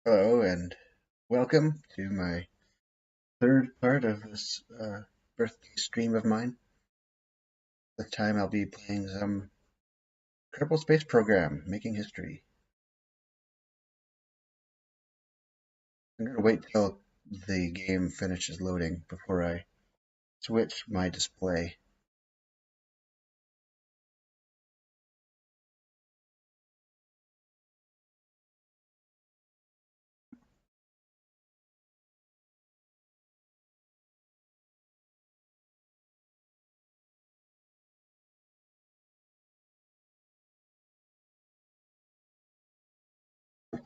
Hello and welcome to my third part of this birthday stream of mine. This time I'll be playing some Kerbal Space Program, making history. I'm going to wait till the game finishes loading before I switch my display.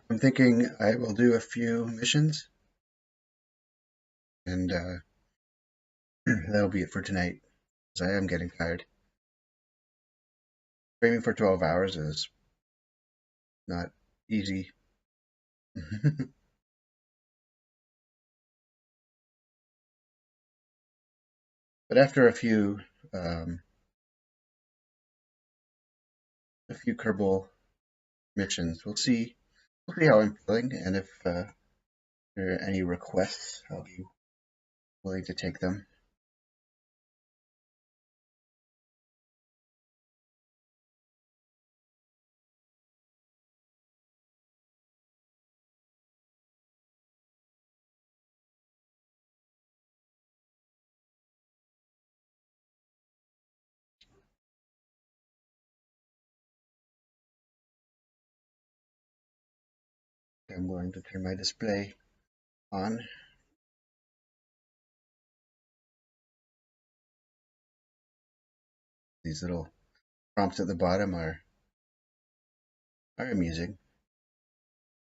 I'm thinking I will do a few missions and that'll be it for tonight, because I am getting tired. Streaming for 12 hours is not easy. But after um, a few Kerbal missions, we'll see how I'm feeling, and if there are any requests, I'll be willing to take them. I'm going to turn my display on. These little prompts at the bottom are amusing.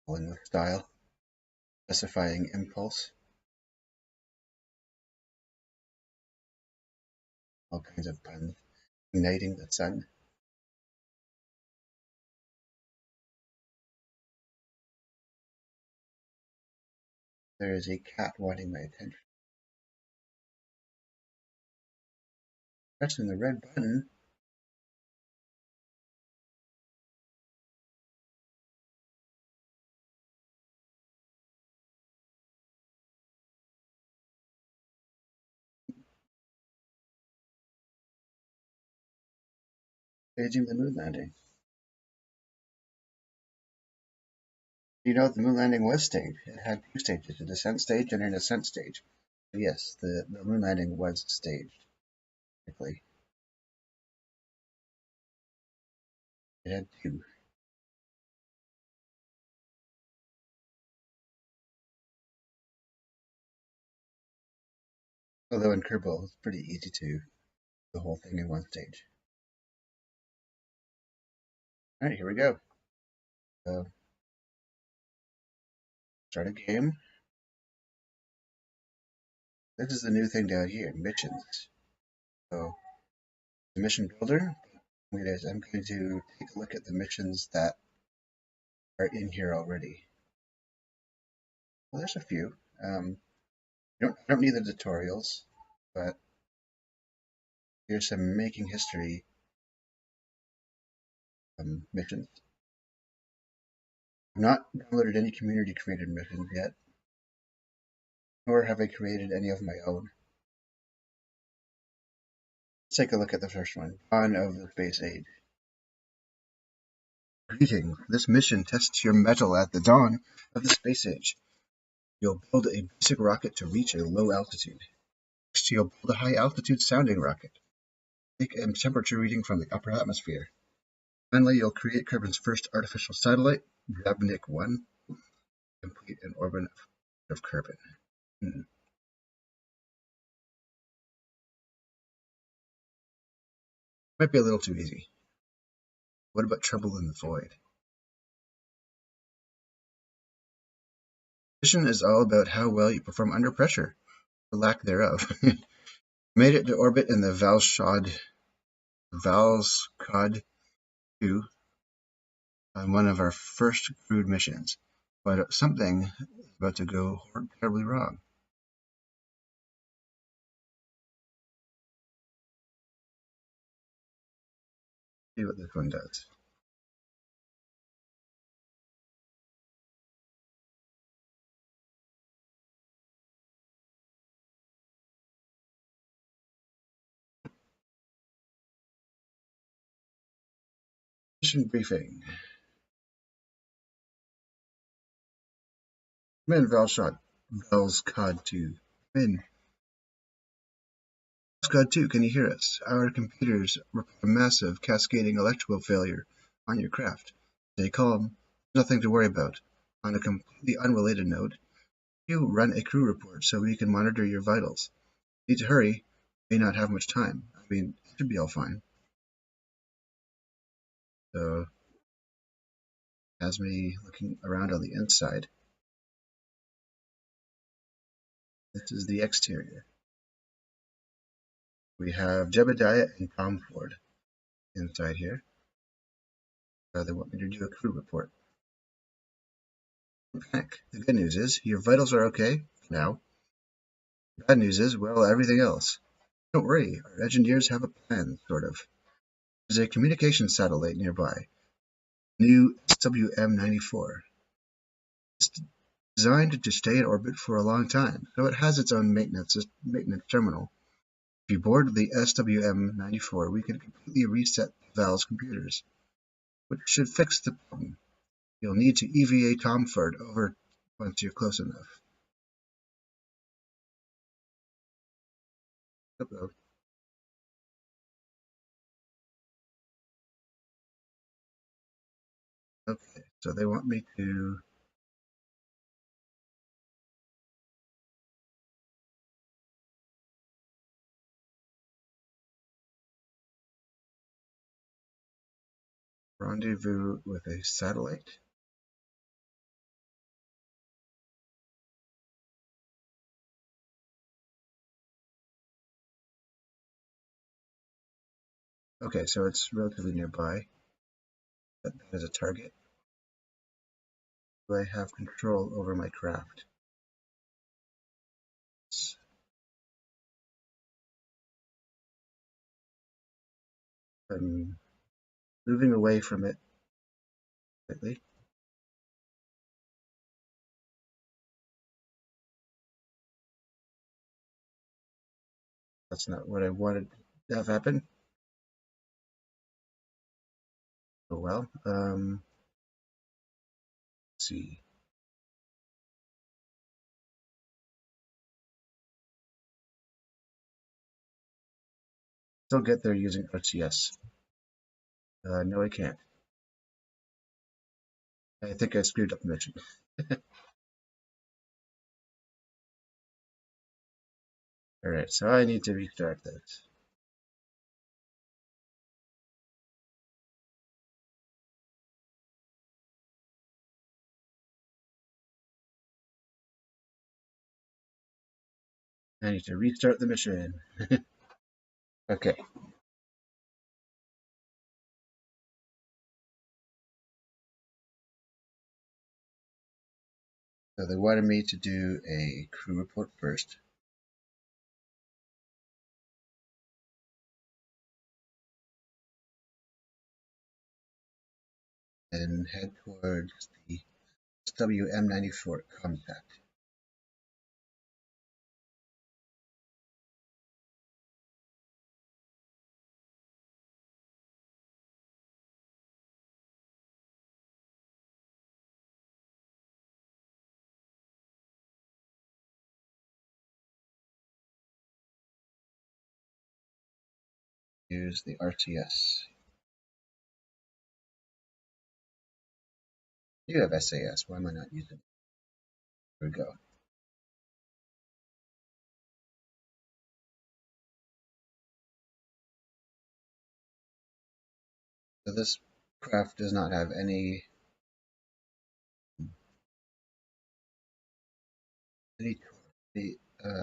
Pulling with style, specifying impulse, all kinds of puns. Igniting the sun. There is a cat wanting my attention. Pressing the red button. Staging the moon landing. You know, the moon landing was staged. It had two stages, a descent stage and an ascent stage. Yes, the moon landing was staged. Technically, it had two. Although in Kerbal, it's pretty easy to do the whole thing in one stage. All right, here we go. So, start a game. This is the new thing down here, missions. So, the mission builder. I'm going to take a look at the missions that are in here already. Well, there's a few. I don't need the tutorials, but here's some making history missions. I've not downloaded any community created missions yet, nor have I created any of my own. Let's take a look at the first one, Dawn of the Space Age. Greetings. This mission tests your mettle at the dawn of the space age. You'll build a basic rocket to reach a low altitude. Next, you'll build a high-altitude sounding rocket. Take a temperature reading from the upper atmosphere. Finally, you'll create Kerbin's first artificial satellite, Grabnik-1, complete an orbit of Kerbin. Might be a little too easy. What about Trouble in the Void? Mission is all about how well you perform under pressure, or lack thereof. Made it to orbit in the Valskod 2 on one of our first crewed missions, but something is about to go terribly wrong. See what this one does. Mission briefing. Come in, Val's COD 2. Come in. COD 2, can you hear us? Our computers report a massive, cascading electrical failure on your craft. Stay calm. Nothing to worry about. On a completely unrelated note, you run a crew report so we can monitor your vitals. Need to hurry. May not have much time. I mean, it should be all fine. So, has me looking around on the inside. This is the exterior. We have Jebediah and Tom Ford inside here. They want me to do a crew report. Don't panic. The good news is your vitals are okay now. The bad news is, well, everything else. Don't worry, our engineers have a plan, sort of. There's a communication satellite nearby, new SWM-94. It's designed to stay in orbit for a long time, so it has its own maintenance terminal. If you board the SWM-94, we can completely reset Val's computers, which should fix the problem. You'll need to EVA Tomford over once you're close enough. Hello. Okay, so they want me to rendezvous with a satellite. Okay, so it's relatively nearby. That is a target. Do I have control over my craft? I'm moving away from it slightly. That's not what I wanted to have happen. Oh well. Let's see. Still get there using RTS. No, I can't. I think I screwed up the mission. Alright, so I need to restart this. I need to restart the mission. Okay. So they wanted me to do a crew report first. And head towards the SWM-94 contact. Use the RTS. You have SAS, why am I not using it? Here we go. So this craft does not have any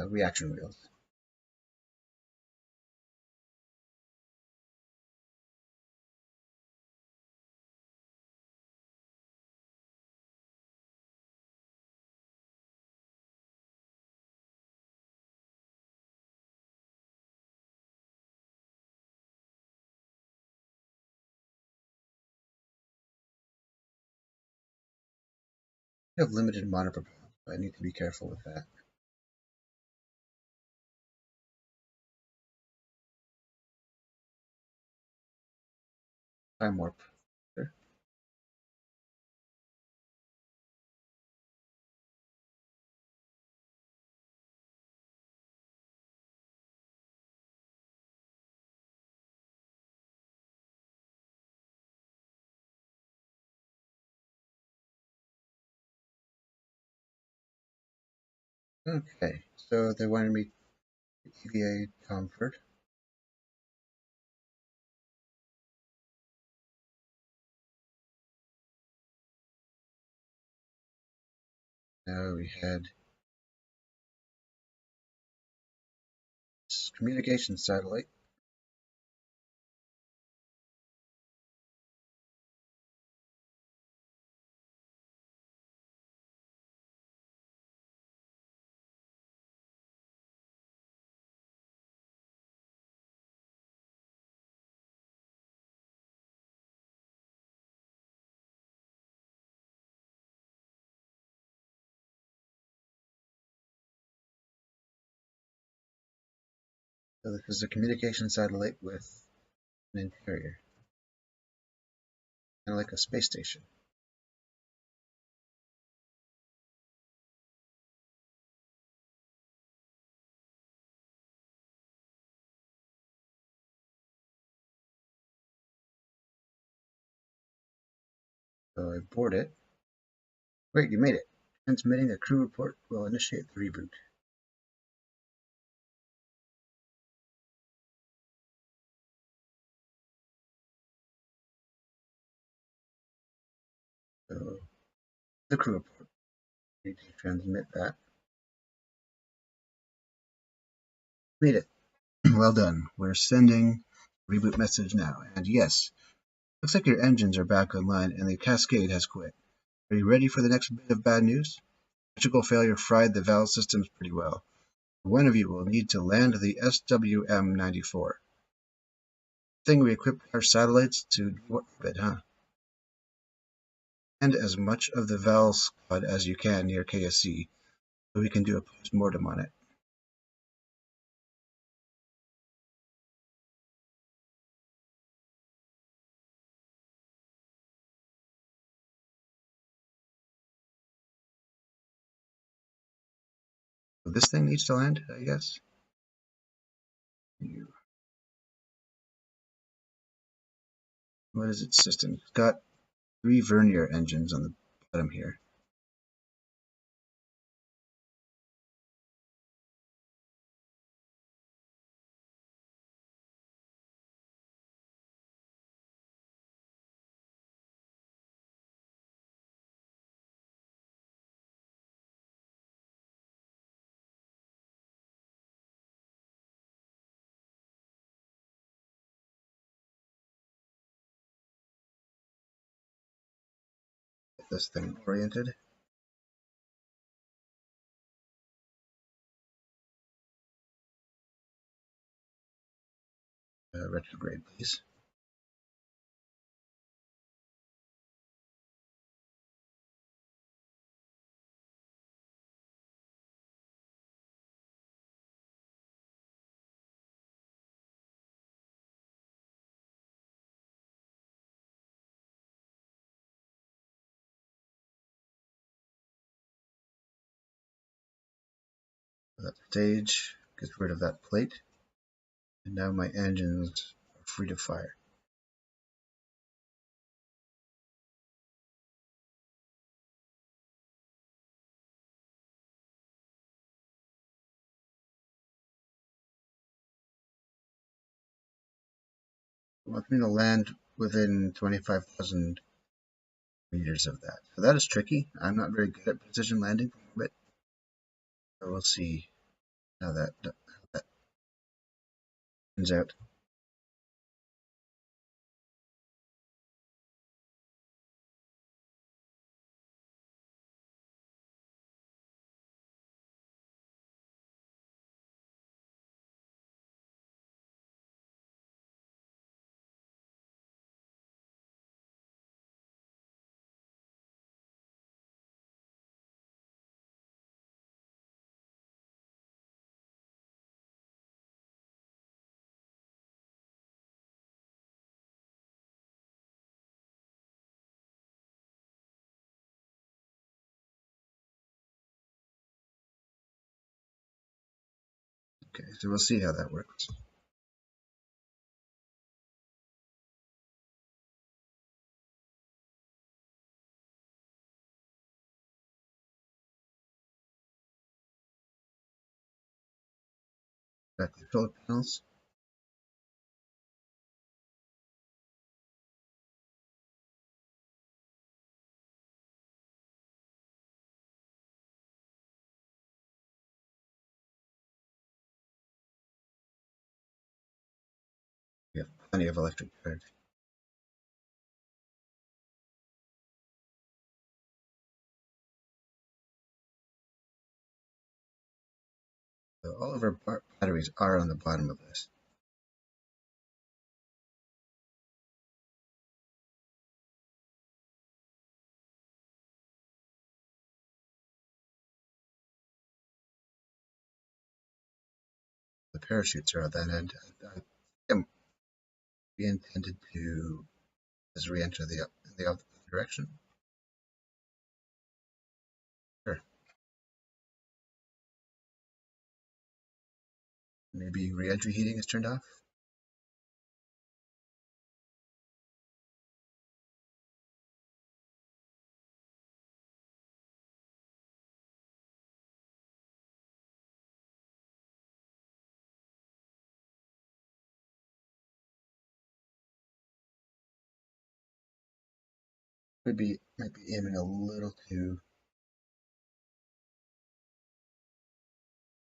reaction wheels. I have limited motor propulsion, so I need to be careful with that. Time warp. Sure. Okay, so they wanted me to EVA Comfort. Now we had this communication satellite. So this is a communication satellite with an interior, kind of like a space station. So I board it. Great, you made it. Transmitting a crew report will initiate the reboot. So the crew report. I need to transmit that. Made it. Well done. We're sending reboot message now. And yes, looks like your engines are back online and the cascade has quit. Are you ready for the next bit of bad news? Electrical failure fried the valve systems pretty well. One of you will need to land the SWM-94. Thing we equipped our satellites to orbit, huh? And as much of the Val squad as you can near KSC, so we can do a post-mortem on it. So this thing needs to land, I guess. What is its system? It's got 3 vernier engines on the bottom here. Get this thing oriented. Retrograde, please. That stage gets rid of that plate. And now my engines are free to fire. It wants me to land within 25,000 meters of that. So that is tricky. I'm not very good at precision landing from orbit. So we'll see how that turns out. Okay, so we'll see how that works. Got the solar panels. We have plenty of electric charge. So all of our batteries are on the bottom of this. The parachutes are at that end. We intended to just re-enter the other direction. Sure. Maybe re-entry heating is turned off. Might be aiming a little too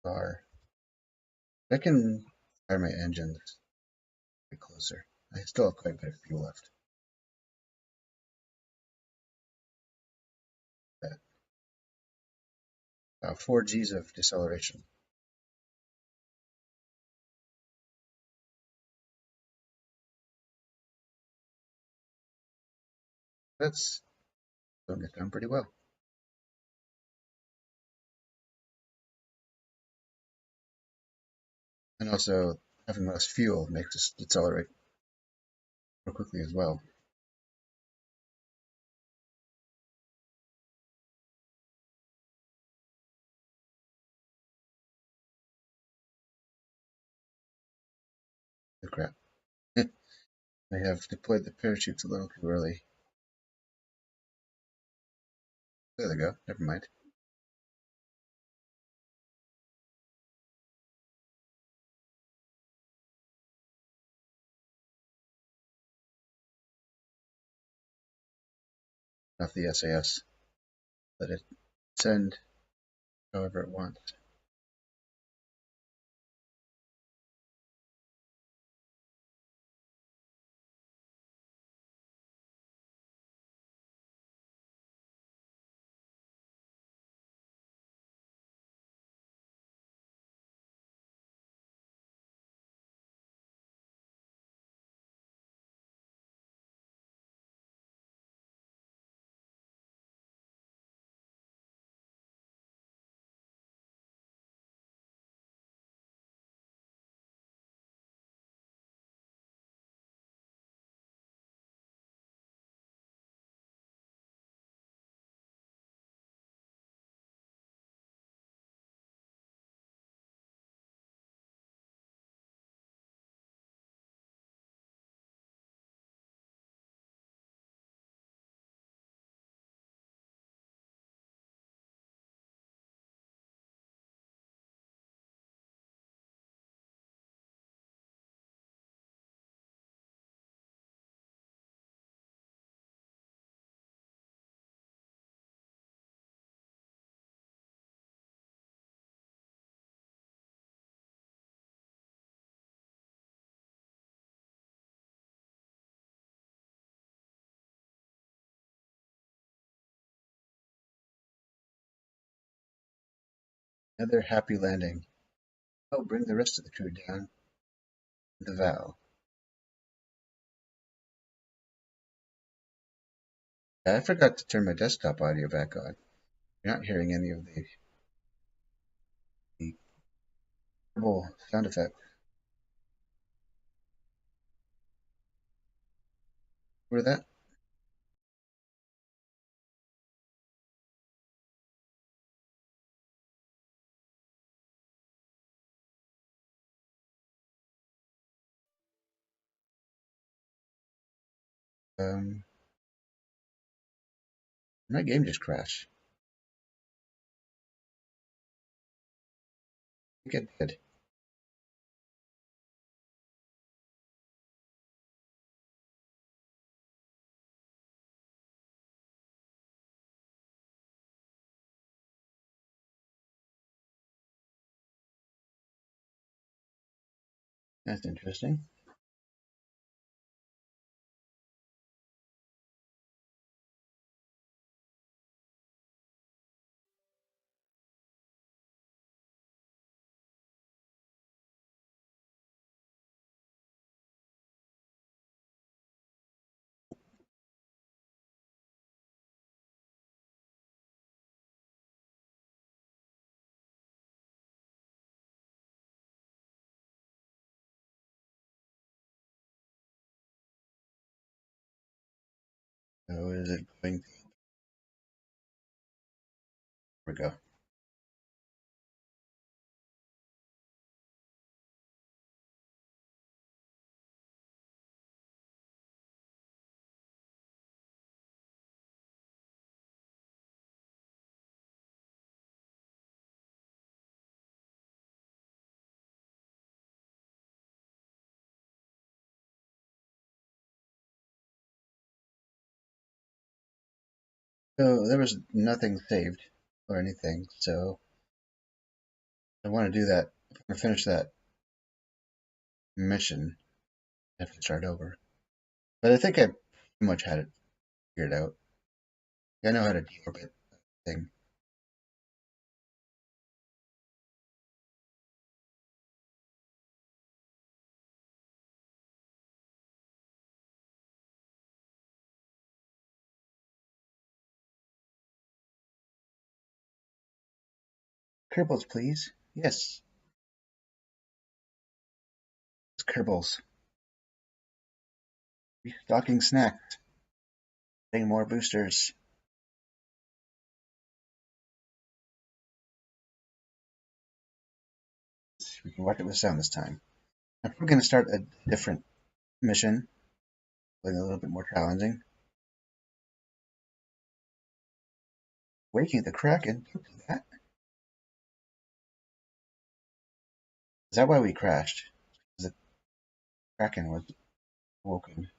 far. I can fire my engines a bit closer. I still have quite a bit of fuel left. About 4 Gs of deceleration. That's going it down pretty well. And also, having less fuel makes us decelerate more quickly as well. Oh, crap. I have deployed the parachutes a little too early. There they go. Never mind. Off the SAS. Let it send however it wants. Another happy landing. Oh, bring the rest of the crew down the valve. I forgot to turn my desktop audio back on. You're not hearing any of the horrible sound effect. Were that? My game just crashed. I think it did. That's interesting. So is it going? Here we go. So there was nothing saved or anything, so I want to do that. If I'm gonna finish that mission, I have to start over. But I think I pretty much had it figured out. I know how to deorbit thing. Kerbals, please. Yes, it's Kerbals. Restocking snacks. Getting more boosters. We can watch it with sound this time. I'm probably going to start a different mission, something a little bit more challenging. Waking the Kraken? Don't do that. Is that why we crashed? The Kraken was woken.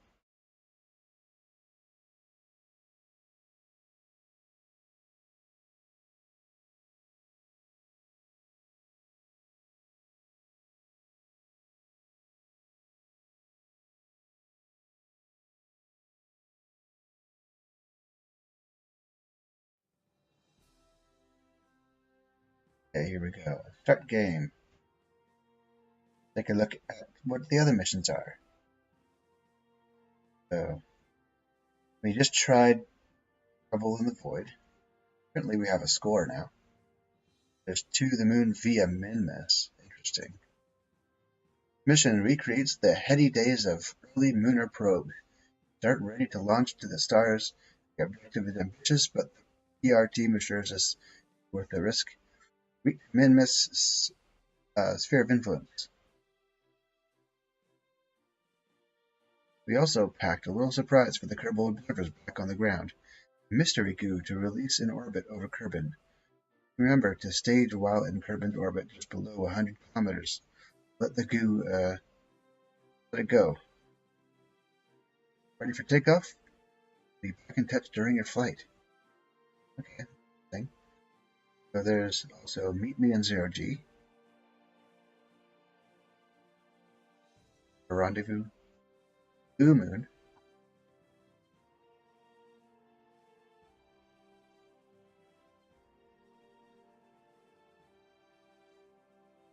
Okay, here we go. Start game. Take a look at what the other missions are. So, we just tried Trouble in the Void. Apparently we have a score now. There's To the Moon via Minmus. Interesting. Mission recreates the heady days of early lunar probe. Start ready to launch to the stars. The objective is ambitious, but the PR team assures us worth the risk. Minmus Sphere of Influence. We also packed a little surprise for the Kerbal observers back on the ground. Mystery goo to release in orbit over Kerbin. Remember to stage while in Kerbin's orbit just below 100 kilometers. Let the goo, let it go. Ready for takeoff? Be back in touch during your flight. Okay, thing. So there's also Meet Me in Zero G. A rendezvous. Blue Moon.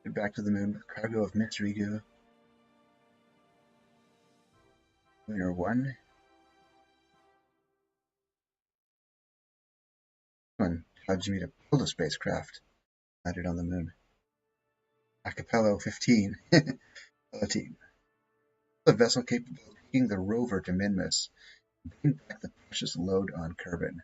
Get back to the moon with cargo of mystery goo. Lunar 1. One allows me to build a spacecraft. Landed on the moon. Acapello 15. A team. A vessel capable of taking the rover to Minmus. Bring back the precious load on Kerbin.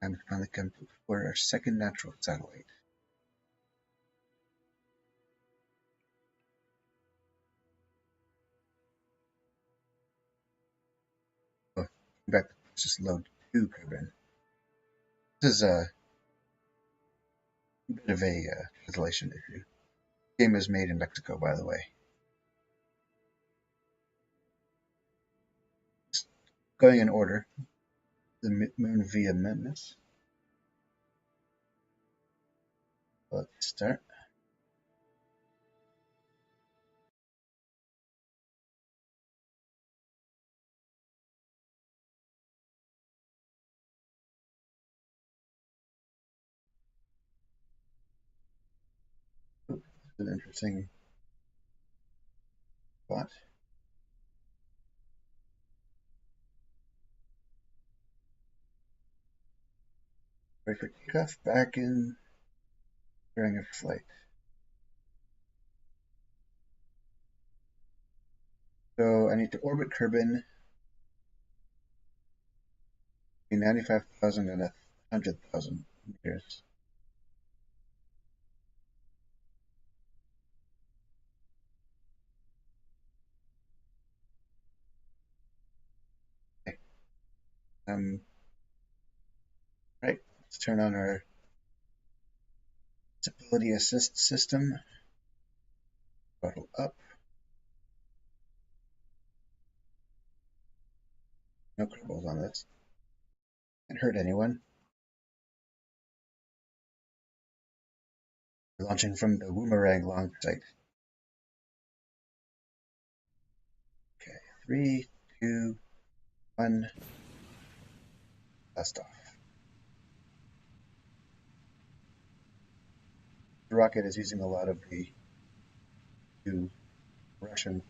Time to finally come to explore our second natural satellite. Oh, bring back the precious load to Kerbin. This is a bit of a translation issue. The game is made in Mexico, by the way. Going in order. the moon via Memphis. Let's start. Ooh, an interesting spot. Ready for takeoff. Back in during a flight. So I need to orbit Kerbin between 95,000 and 100,000 meters. Okay. Right. Let's turn on our stability assist system. Throttle up. No troubles on this. Can't hurt anyone. We're launching from the Woomerang launch site. Okay, 3, 2, 1. Blast off. The rocket is using a lot of the new Russian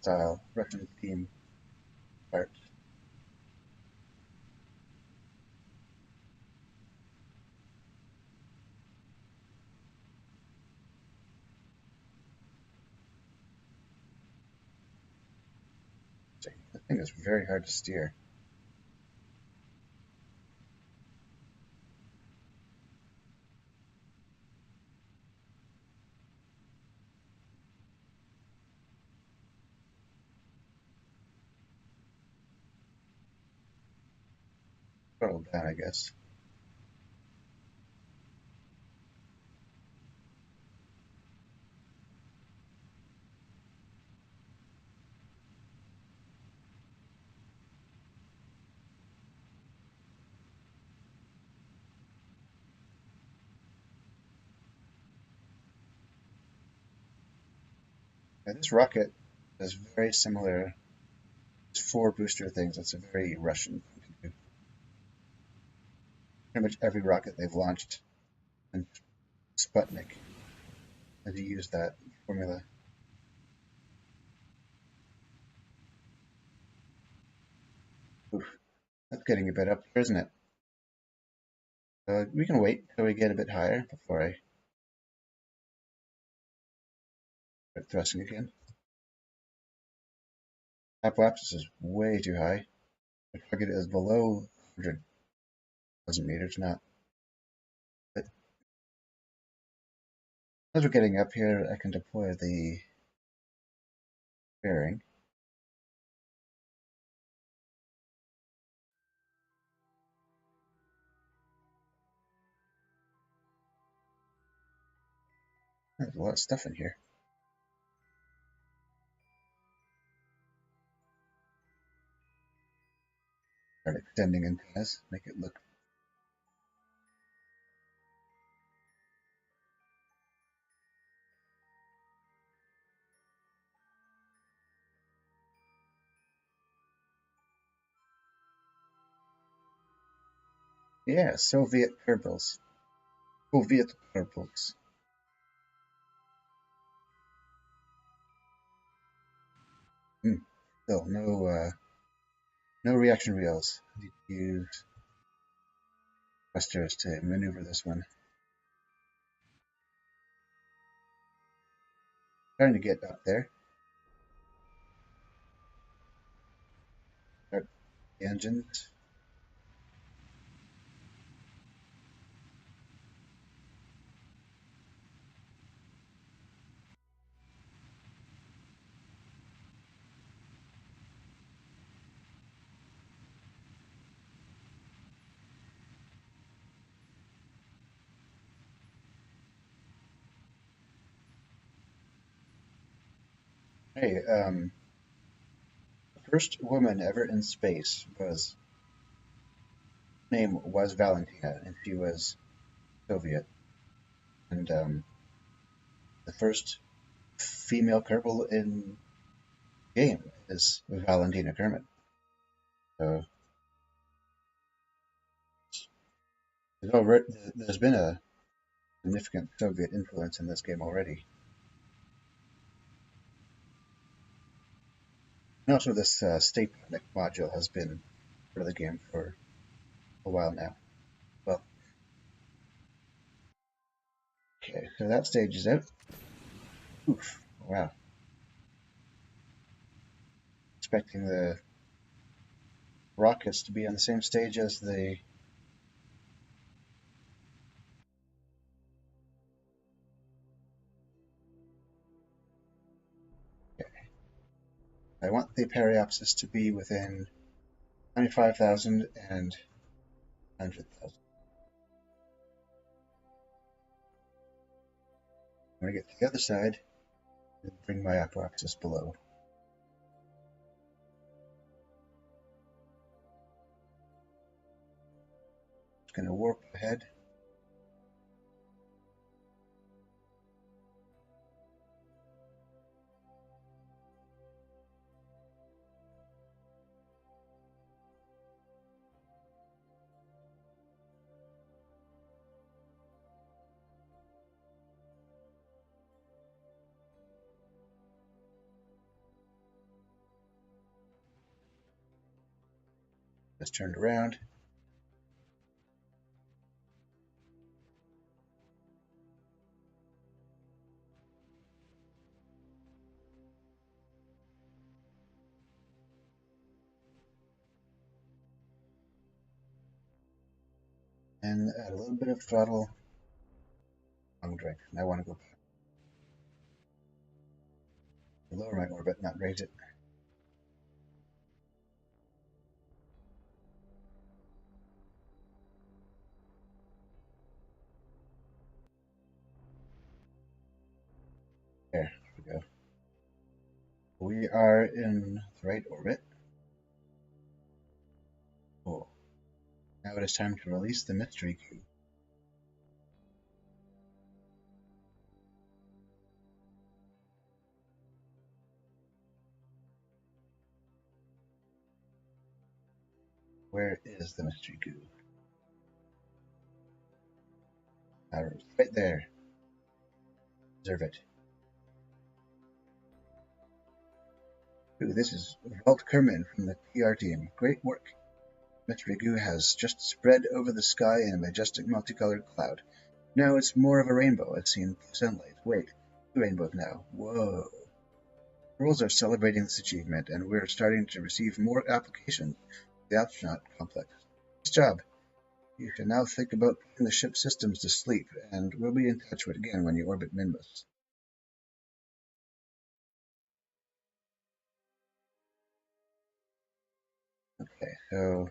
theme parts. The thing is very hard to steer. Throttle down, I guess. Now, this rocket is very similar. It's 4 booster things. It's a very Russian thing to do. Pretty much every rocket they've launched, and Sputnik has used that formula. Oof, that's getting a bit up there, isn't it? We can wait till we get a bit higher before I start thrusting again. Apoapsis is way too high. The target is below 100,000 meters, not. But as we're getting up here, I can deploy the bearing. There's a lot of stuff in here. Start extending antennas, make it look. Yeah, Soviet purples. Soviet purples. Still, no reaction wheels. I need to use thrusters to maneuver this one. Trying to get up there. Start the engines. Hey, the first woman ever in space was name was Valentina, and she was Soviet. And the first female Kerbal in the game is Valentina Kermit. So there's been a significant Soviet influence in this game already. And also, this state module has been part of the game for a while now. Well, okay, so that stage is out. Oof, wow. Expecting the rockets to be on the same stage as the... Okay. I want the periapsis to be within 95,000 and 100,000. When I get to the other side, I'll bring my apoapsis below. Just going to warp ahead. Just turned around. And add a little bit of throttle. Long drink. I want to go lower my orbit, not raise it. There we go. We are in the right orbit. Cool. Now it is time to release the mystery cube. Where is the mystery cube? Right there. Observe it. Ooh, this is Walt Kerman from the PR team. Great work. Mystery goo has just spread over the sky in a majestic multicolored cloud. Now it's more of a rainbow as seen through sunlight. Wait, two rainbows now. Whoa. Girls are celebrating this achievement, and we're starting to receive more applications to the astronaut complex. Nice job. You can now think about putting the ship's systems to sleep, and we'll be in touch with it again when you orbit Minmus. Okay, so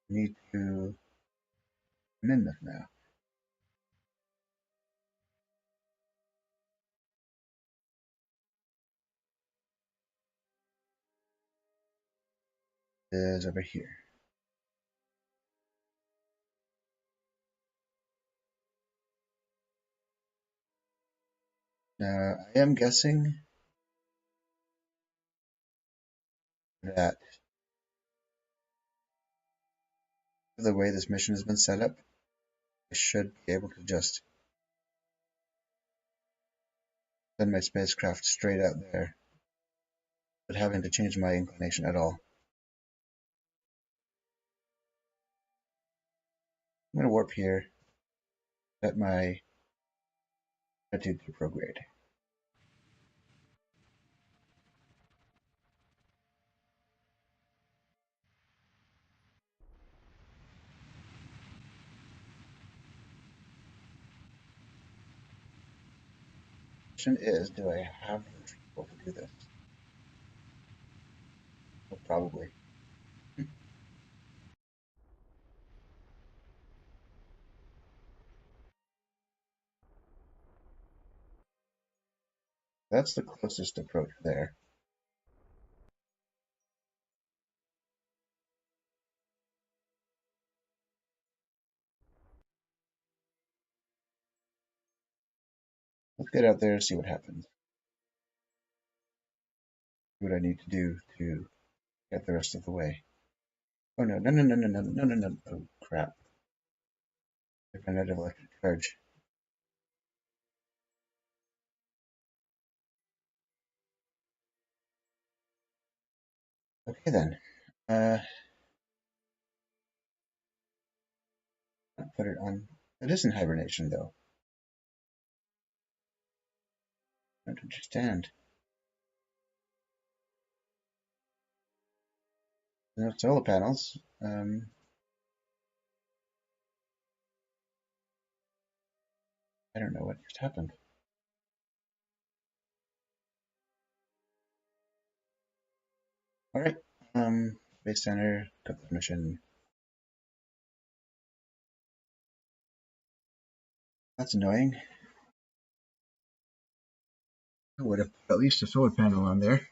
we need to Minmus now. It is over here. Now, I am guessing that the way this mission has been set up, I should be able to just send my spacecraft straight out there without having to change my inclination at all. I'm going to warp here, set my attitude to prograde. The question is, do I have the people to do this? Well, probably. That's the closest approach there. Let's get out there and see what happens. What I need to do to get the rest of the way. Oh no, no, no, no, no, no, no, no, no. Oh crap. I ran out of electric charge. Okay then. I'll put it on. It is in hibernation though. I don't understand. No solar panels. I don't know what just happened. Alright. Base center, got the mission. That's annoying. I would have put at least a solar panel on there.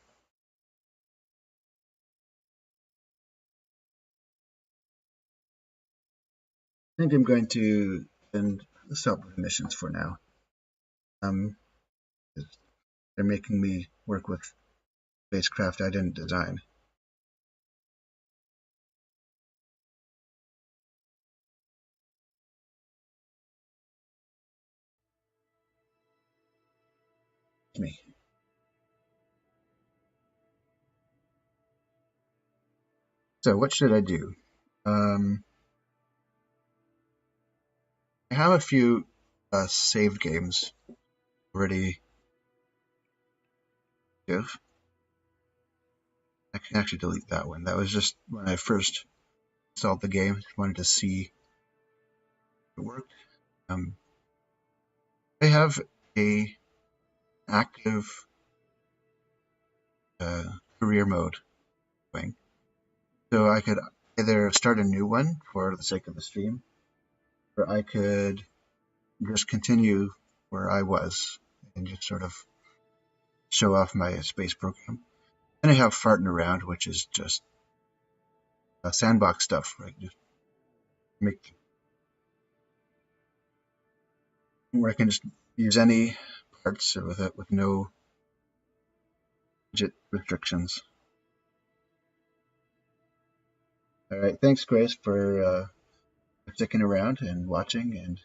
I think I'm going to stop with missions for now. They're making me work with spacecraft I didn't design. Me. So what should I do? I have a few saved games already. I can actually delete that one. That was just when I first installed the game. Just wanted to see if it worked. I have a active career mode going, so I could either start a new one for the sake of the stream, or I could just continue where I was and just sort of show off my space program. Then I have farting around, which is just sandbox stuff, right? Just make where I can just use any parts with it with no budget restrictions. All right, thanks, Grace, for sticking around and watching and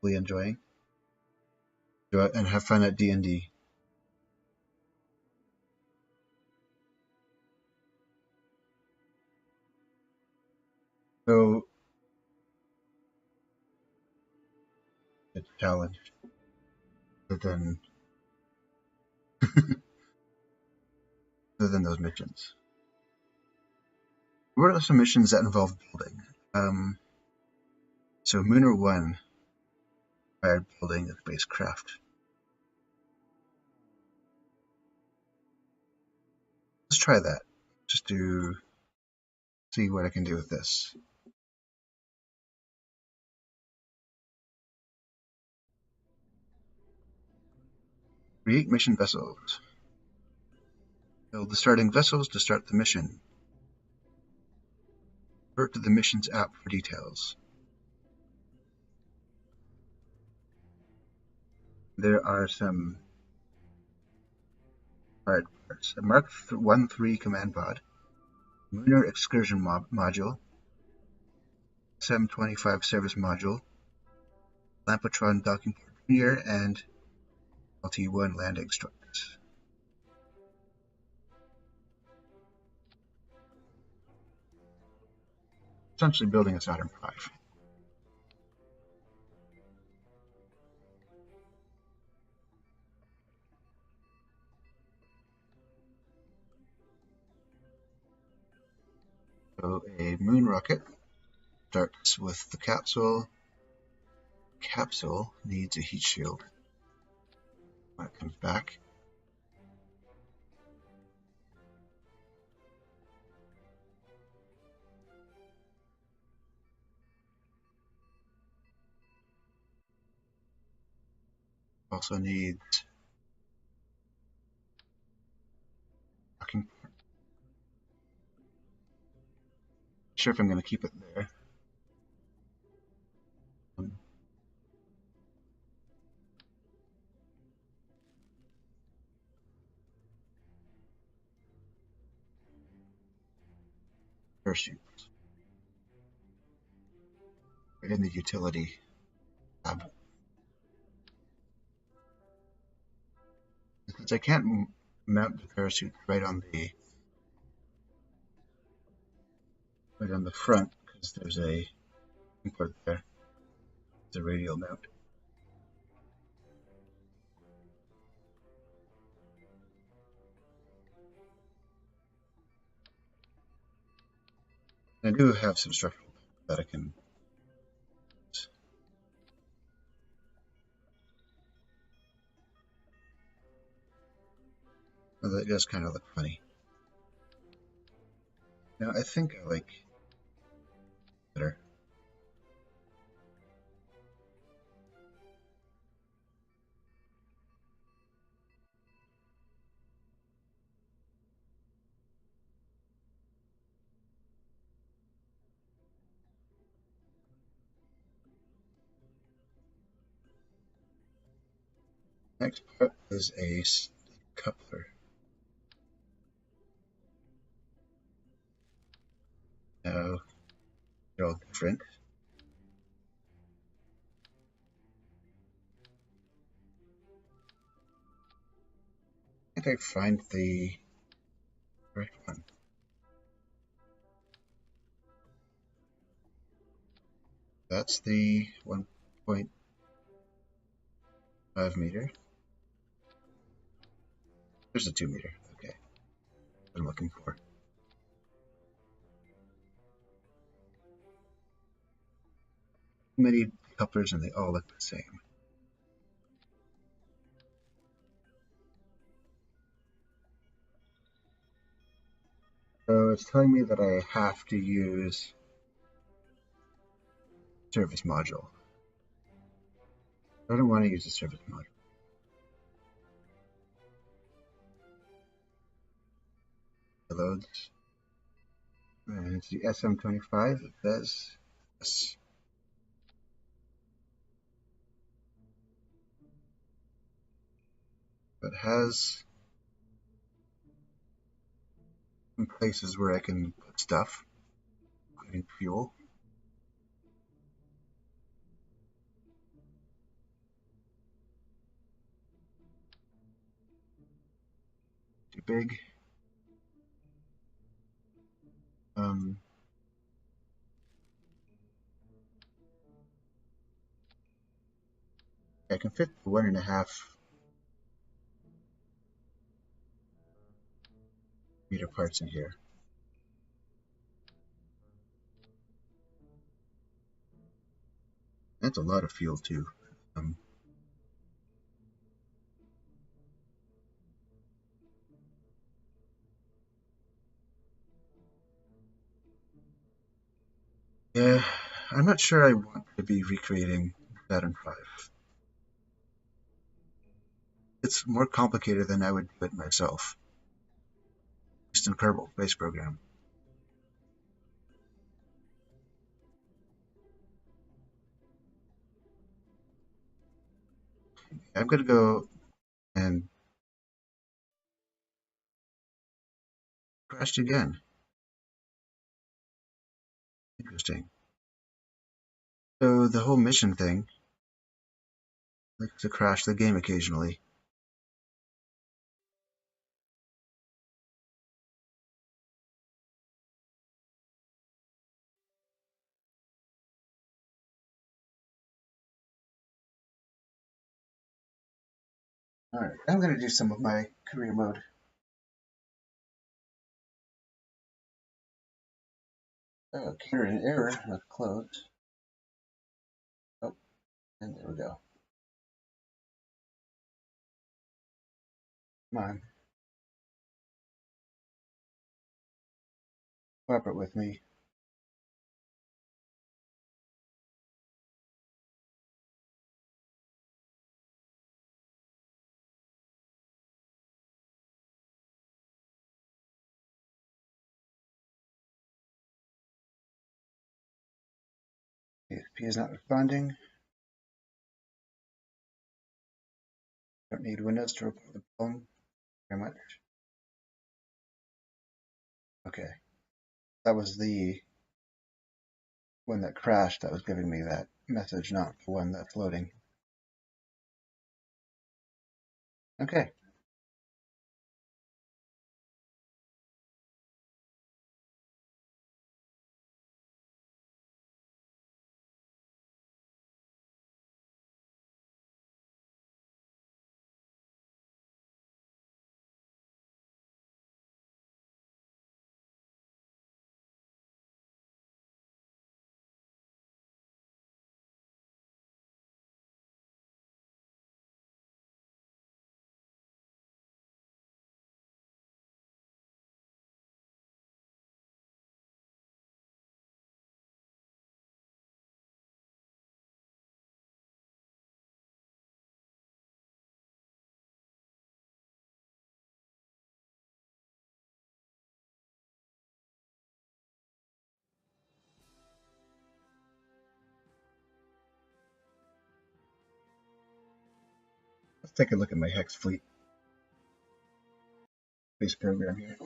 really enjoying. And have fun at D&D. So it's a challenge, other than other than those missions. What are some missions that involve building? So Mooner 1 required building a spacecraft. Let's try that, just to see what I can do with this. Create mission vessels. Build the starting vessels to start the mission. Revert to the missions app for details. There are some hard parts. A Mark 1-3 command pod, Lunar Excursion module, SM-25 service module, Lampotron docking port Junior, and LT-1 landing structures. Essentially building a Saturn V. So a moon rocket starts with the capsule. Capsule needs a heat shield when it comes back. Also needs docking. Not sure if I'm going to keep it there. parachute in the utility tab. Since I can't mount the parachute right on the front because there's a import there. It's a radial mount. I do have some structural that I can. Well, that does kind of look funny. Now I think I like better. Next part is a coupler. Now they're all different. I think I find the right one. That's the 1.5 meter. There's a 2 meter. Okay, what I'm looking for. Many couplers and they all look the same. So it's telling me that I have to use service module. I don't want to use a service module. It loads. And it's the SM25. It says yes. It has some places where I can put stuff, including fuel. Too big. I can fit the 1.5 meter parts in here. That's a lot of fuel too. Yeah, I'm not sure I want to be recreating Saturn V. It's more complicated than I would do it myself. Just in Kerbal base program. I'm going to go and crashed again. Interesting. So the whole mission thing likes to crash the game occasionally. Alright, I'm going to do some of my career mode. Oh, carried an error. Let's close. Oh, and there we go. Come on. Cooperate with me. PSP is not responding. Don't need Windows to report the problem. Very much. Okay. That was the one that crashed that was giving me that message, not the one that's loading. Okay. Let's take a look at my Hex Fleet base program here.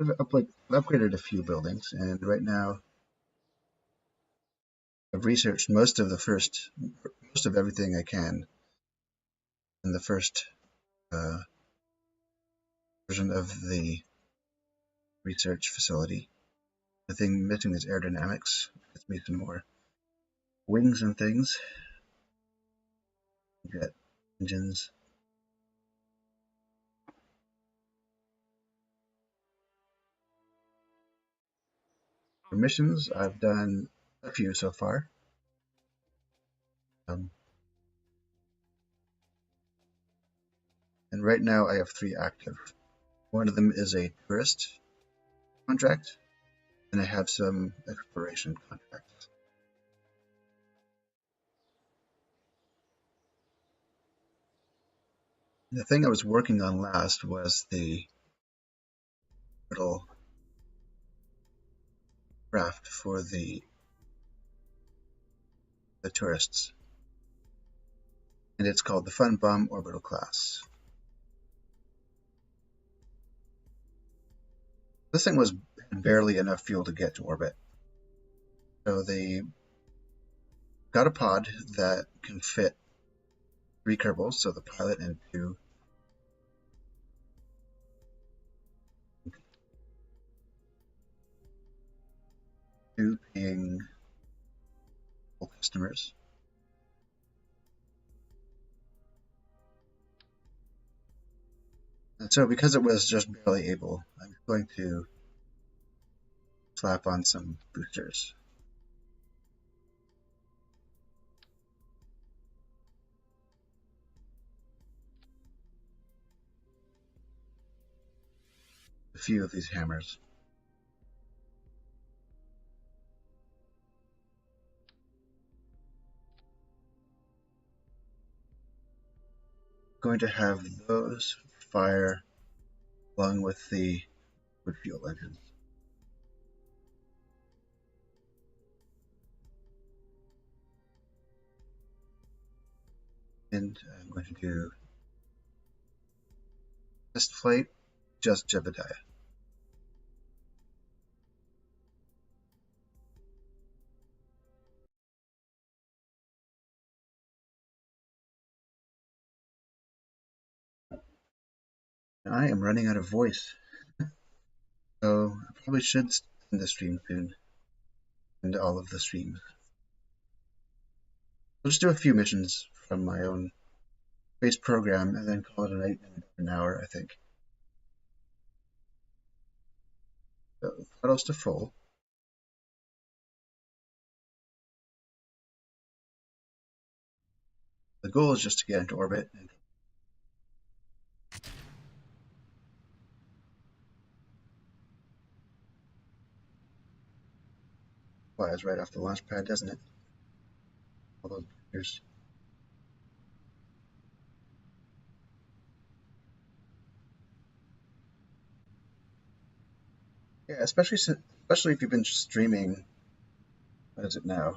I've upgraded a few buildings, and right now I've researched most of everything I can in the first version of the research facility. The thing missing is aerodynamics. Gets me some more wings and things. You got engines. For missions, I've done a few so far. And right now I have 3 active. One of them is a tourist contract, and I have some exploration contracts. The thing I was working on last was the little craft for the tourists, and it's called the Fun Bomb Orbital Class. This thing was barely enough fuel to get to orbit, so they got a pod that can fit 3 Kerbals, so the pilot and 2 paying customers. And so because it was just barely able, I'm going to slap on some boosters. A few of these hammers. Going to have those fire along with the wood fuel engines. And I'm going to do test flight, just Jebediah. I am running out of voice, so I probably should end the stream soon, and all of the streams. I'll just do a few missions from my own base program, and then call it a night in an hour, I think. So, throttles to full. The goal is just to get into orbit and flies right off the launch pad, doesn't it? All those boosters. Yeah, especially if you've been streaming. What is it now?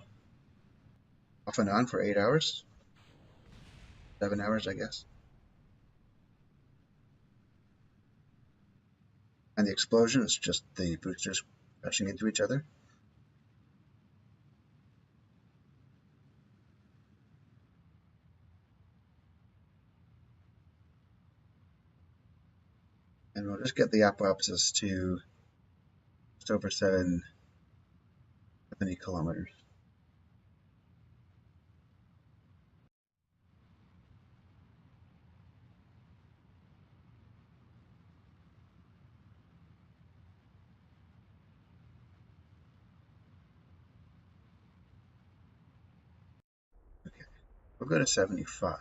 off and on for 8 hours, 7 hours, I guess. And the explosion is just the boosters crashing into each other. And we'll just get the apoapsis to just over 70 kilometers. Okay, we'll go to 75.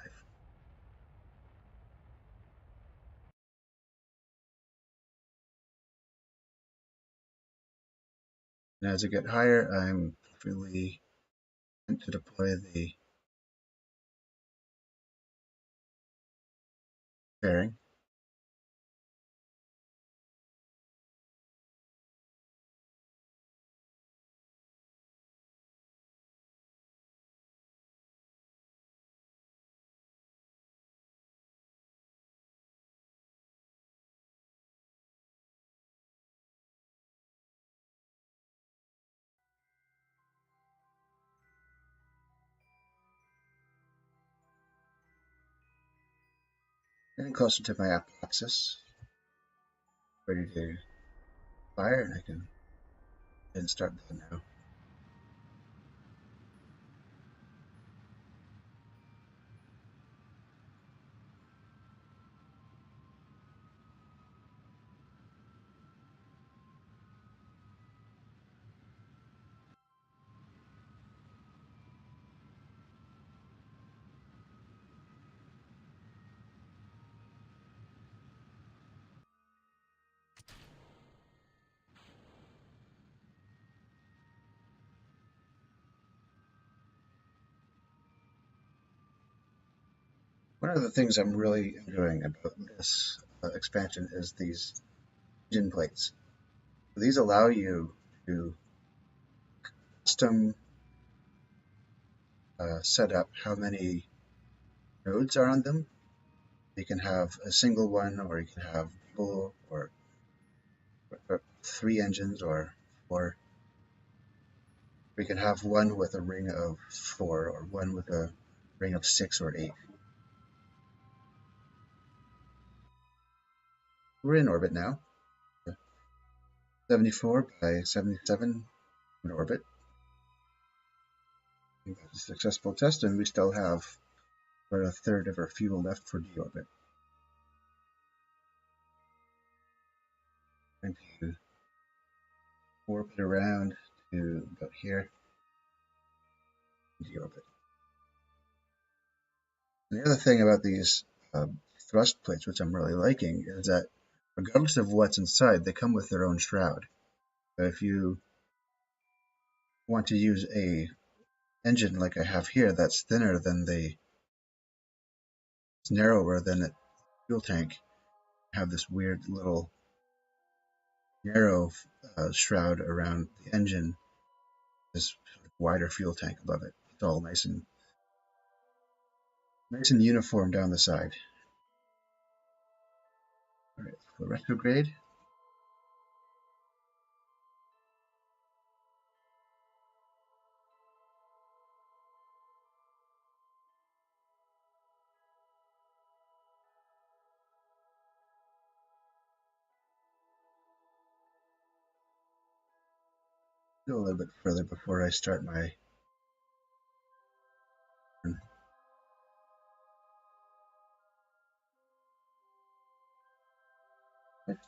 And as I get higher, I'm freely to deploy the fairing. Getting closer to my apoapsis, ready to fire, and I can start that now. One of the things I'm really enjoying about this expansion is these engine plates. These allow you to custom set up how many nodes are on them. You can have a single one, or you can have dual, or 3 engines, or 4. We can have one with a ring of 4, or one with a ring of 6 or 8. We're in orbit now. 74 by 77 in orbit. We've had a successful test, and we still have about a third of our fuel left for deorbit. I'm going to orbit around to about here, deorbit. And the other thing about these thrust plates, which I'm really liking, is that regardless of what's inside, they come with their own shroud. So if you want to use a engine like I have here that's thinner than it's narrower than the fuel tank, have this weird little narrow shroud around the engine, this wider fuel tank above it. It's all nice and uniform down the side. All right, for retrograde. Go a little bit further before I start my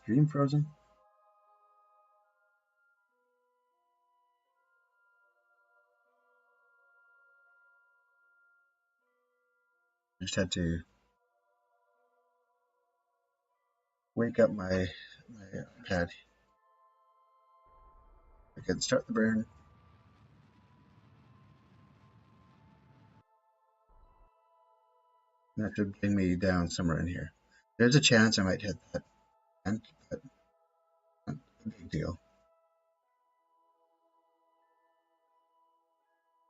stream frozen. Just had to wake up my iPad. I can start the burn. That should bring me down somewhere in here. There's a chance I might hit that vent, but not a big deal.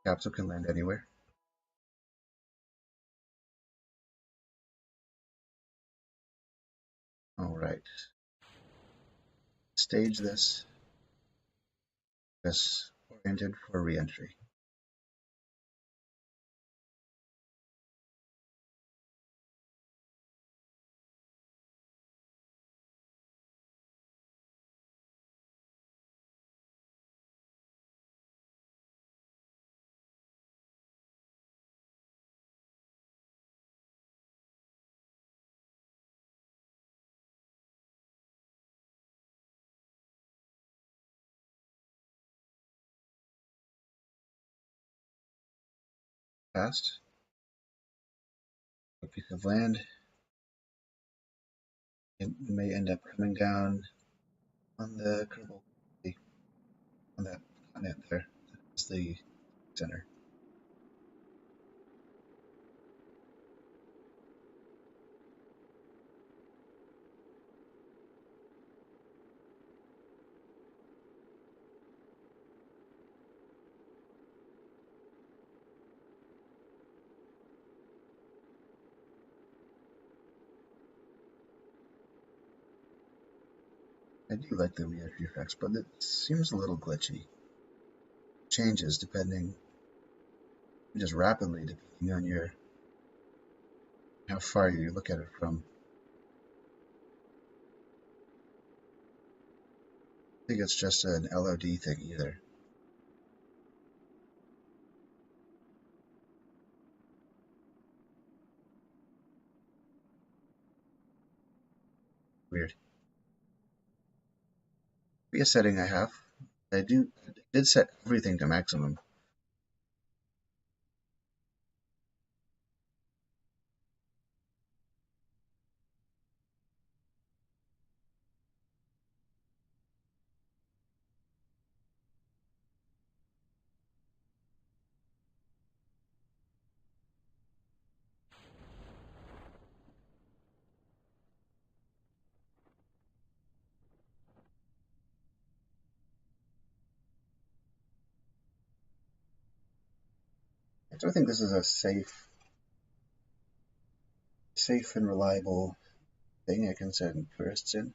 Capsule can land anywhere. Alright. Stage this oriented for re-entry. Past a piece of land. It may end up coming down on the Kerbal, on that continent there. That's the center. I do like the re-entry effects, but it seems a little glitchy. Changes depending, just rapidly depending on your how far you look at it from. I think it's just an LOD thing either. Weird. Be a setting I have. I did set everything to maximum. So I think this is a safe and reliable thing I can send tourists in.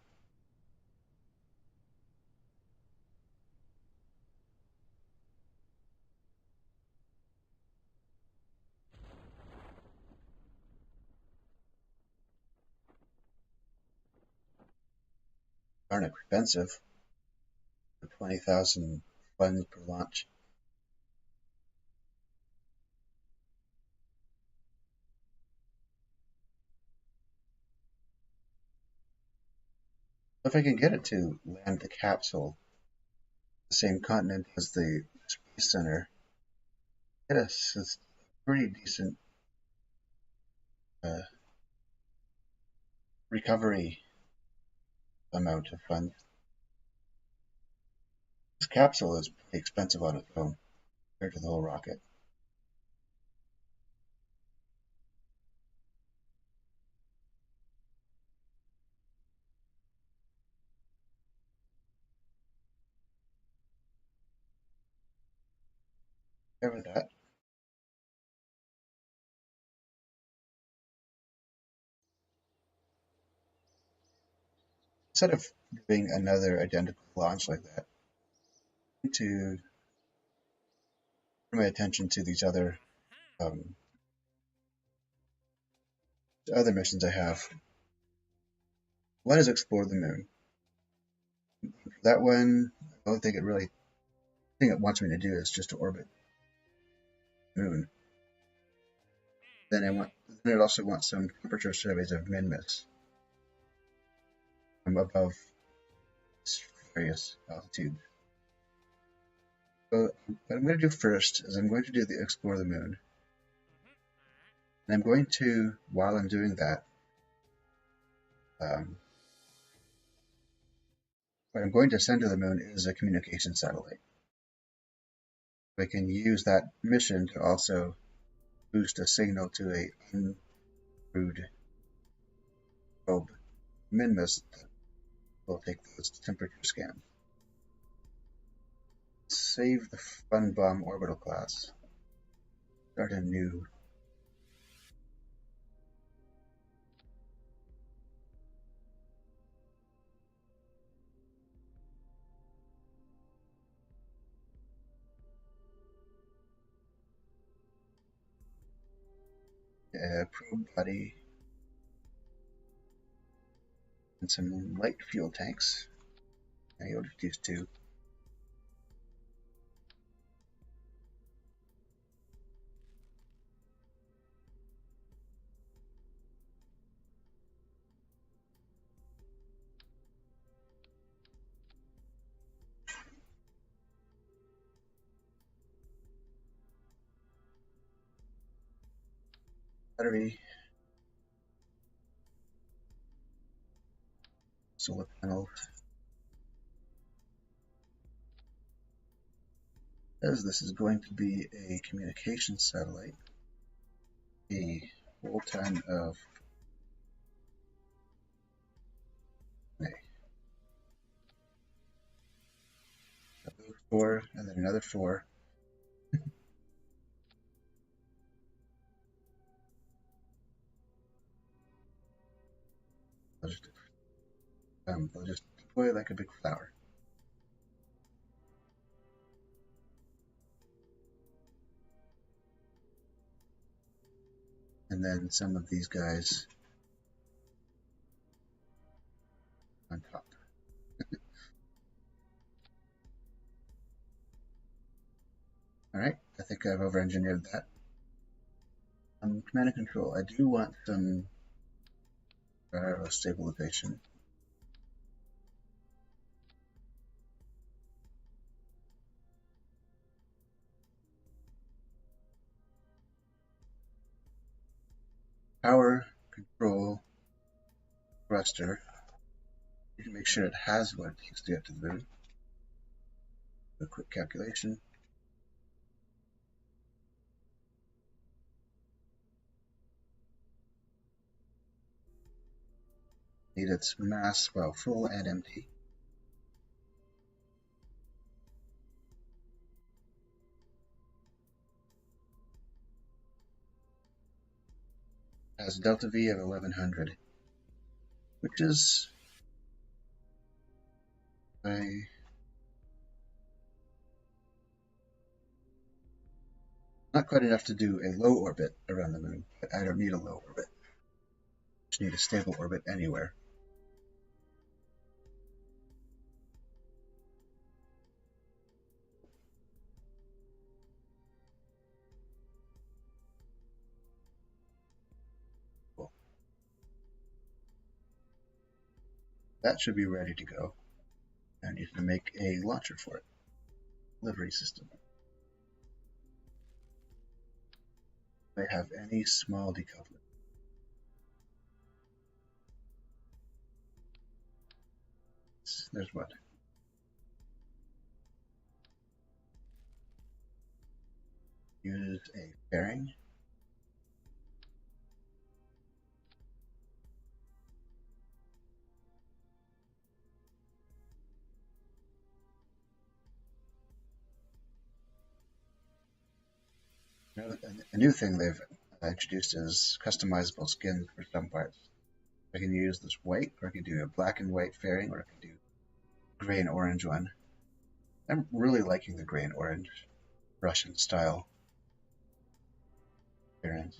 Aren't expensive for 20,000 funds per launch. If I can get it to land the capsule, the same continent as the Space Center, get us a pretty decent recovery amount of funds. This capsule is pretty expensive on its own compared to the whole rocket. Cover that. Instead of doing another identical launch like that, I need to turn my attention to these other missions I have. One is explore the moon. That one, the only thing it wants me to do is just to orbit the moon. Then it also wants some temperature surveys of Minmus from above various altitudes. So what I'm going to do first is I'm going to do the explore the moon. And I'm going to, while I'm doing that, what I'm going to send to the moon is a communication satellite. I can use that mission to also boost a signal to a uncrewed probe Minmus that will take those temperature scans. Save the Fun Bomb orbital class. Start a new. a probe body and some light fuel tanks. Now you'll just use 2. Battery, solar panels. As this is going to be a communication satellite, a whole ton of those 4 and then another 4. They'll just deploy like a big flower. And then some of these guys on top. Alright, I think I've over-engineered that. Command and control. I do want some stabilization. Power control thruster. You can make sure it has what it takes to get to the moon. A quick calculation. Need its mass while full and empty. Has delta V of 1100, which is not quite enough to do a low orbit around the moon, but I don't need a low orbit. I just need a stable orbit anywhere. Cool. That should be ready to go. I need to make a launcher for it. Delivery system. Do I have any small decoupling? There's what? Use a fairing. A new thing they've introduced is customizable skins for some parts. I can use this white, or I can do a black and white fairing, or I can do gray and orange one. I'm really liking the gray and orange Russian style fairings.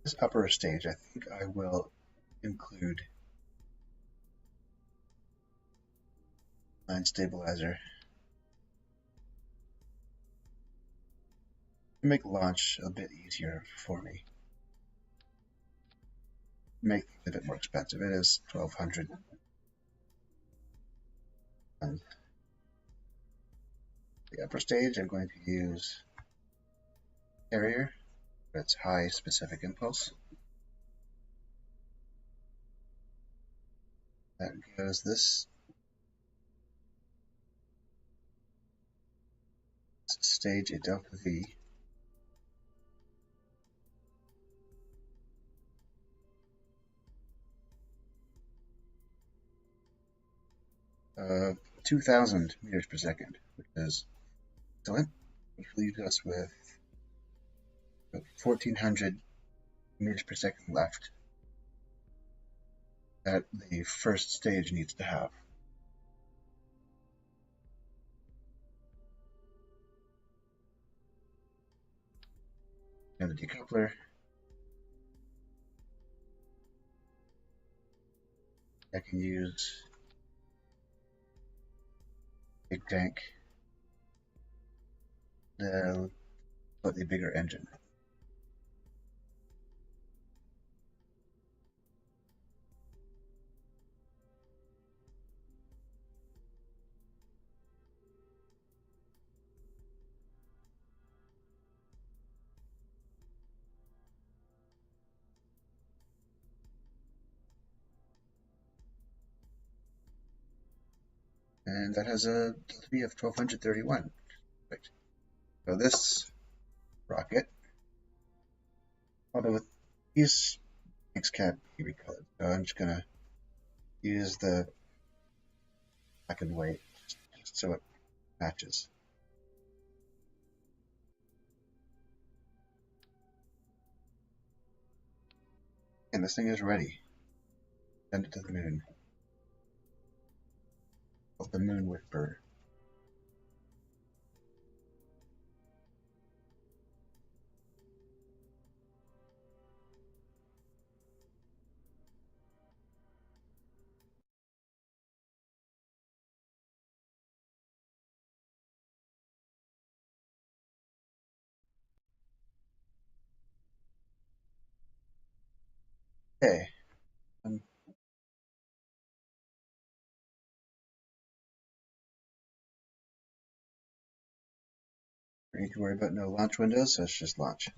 This upper stage, I think I will include line stabilizer to make launch a bit easier for me. Make it a bit more expensive. It is 1200. And the upper stage, I'm going to use carrier for its high specific impulse. That goes this stage a delta V. Of 2000 meters per second, which is excellent, which leaves us with 1400 meters per second left. that the first stage needs to have. And the decoupler. I can use big tank, the slightly bigger engine. And that has a density of 1231. Right. So this rocket, although with these tanks can't be recolored, so I'm just gonna use the black and white just so it matches. And this thing is ready. Send it to the moon. Called the Moon Whisperer. Okay. Don't need to worry about no launch windows, so let's just launch.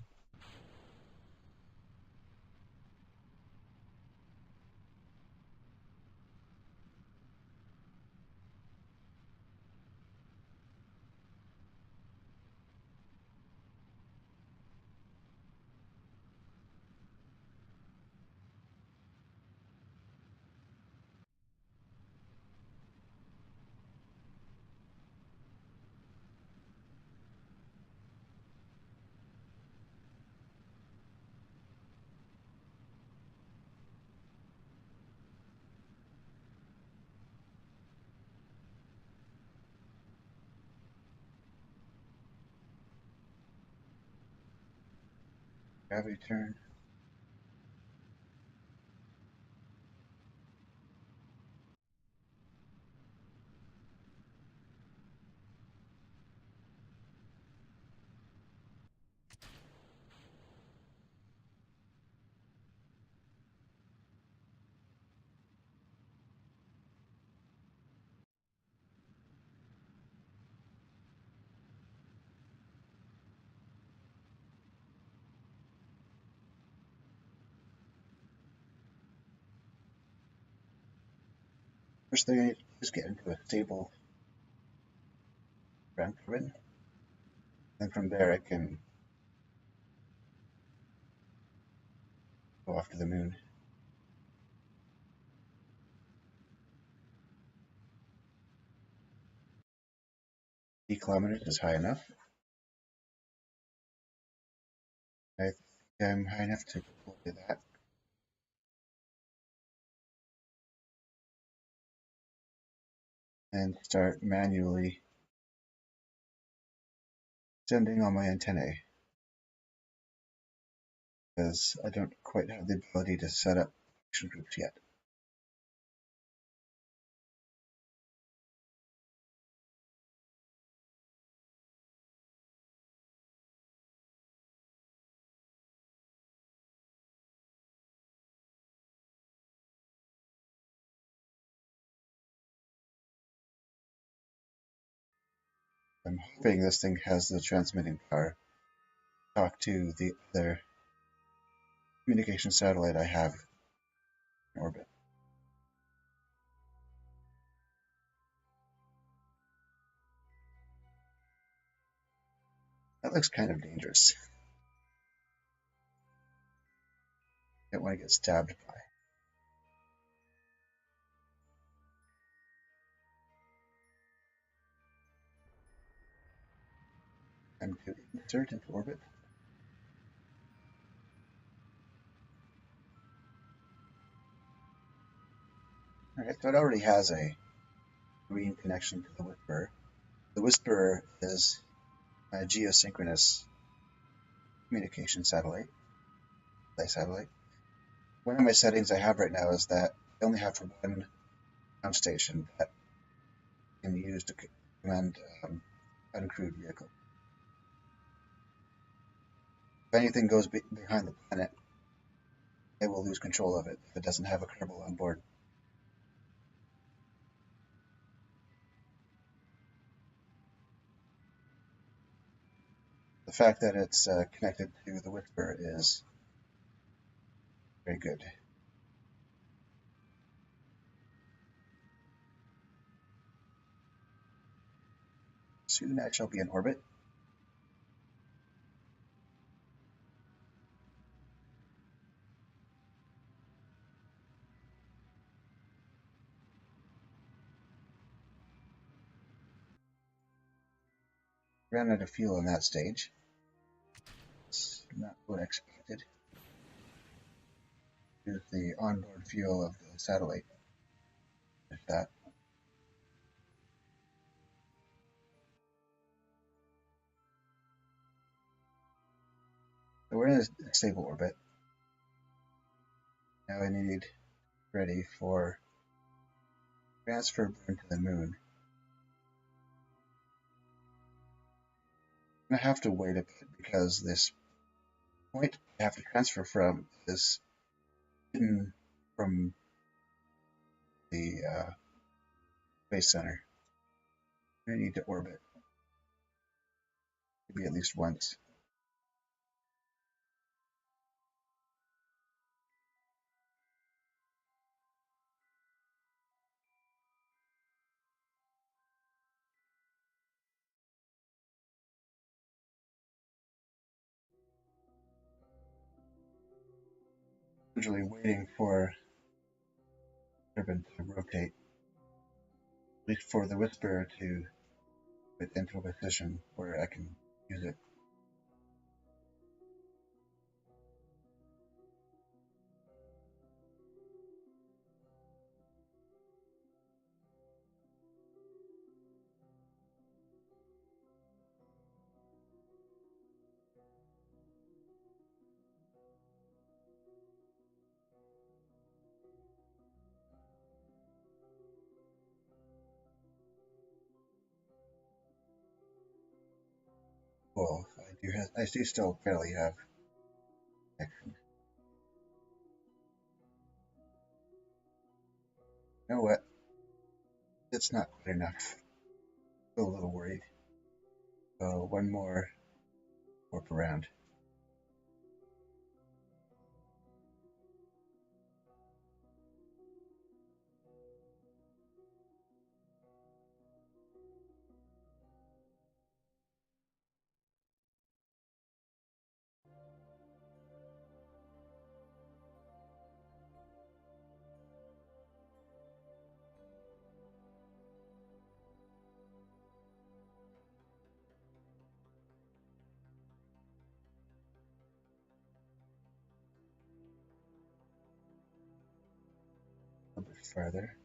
Gravity turn. First thing I need to do is get into a stable ground turbine. Then from there I can go off to the moon. 8 kilometers is high enough. I think I'm high enough to deploy that. And start manually sending all my antennae, because I don't quite have the ability to set up action groups yet. I'm hoping this thing has the transmitting power to talk to the other communication satellite I have in orbit. That looks kind of dangerous. I don't want to get stabbed by. I'm to insert into orbit. Alright, so it already has a green connection to the Whisperer. The Whisperer is a geosynchronous communication satellite. One of my settings I have right now is that I only have one ground station that can be used to command uncrewed vehicle. If anything goes behind the planet, I will lose control of it if it doesn't have a Kerbal on board. The fact that it's connected to the Whisperer is very good. Soon I shall be in orbit. Ran out of fuel on that stage. It's not what I expected. Use the onboard fuel of the satellite. If that. So we're in a stable orbit. Now I need ready for transfer burn to the moon. I have to wait a bit because this point I have to transfer from is hidden from the space center. I need to orbit, maybe at least once. Usually waiting for turbine to rotate, wait for the Whisperer to get into a position where I can use it. Well, I do still barely have connection. You know what? It's not quite enough. Still a little worried. So one more warp around. A little bit farther.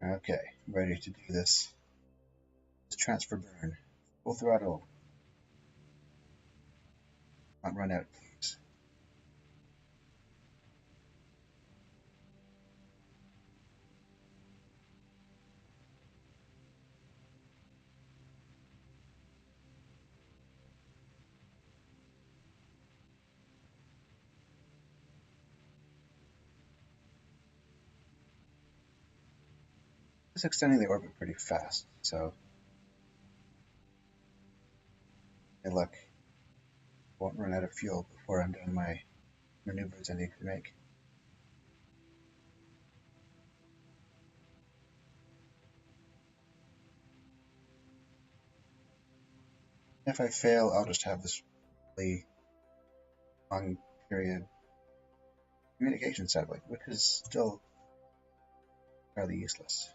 Okay, ready to do this. Transfer burn. Full throttle. Not run out, please. It's extending the orbit pretty fast, so good luck. Won't run out of fuel before I'm done my maneuvers I need to make. If I fail, I'll just have this really long period communication satellite, which is still fairly useless.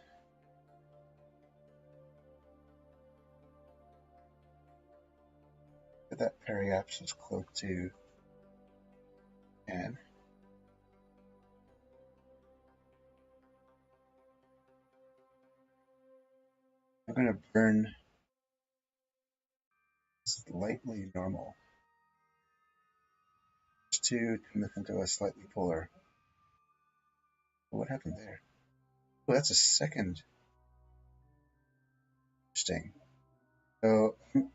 Get that periapsis close to 10. I'm going to burn slightly normal just to turn this into a slightly polar. What happened there? Oh, that's a second. Interesting. So I'm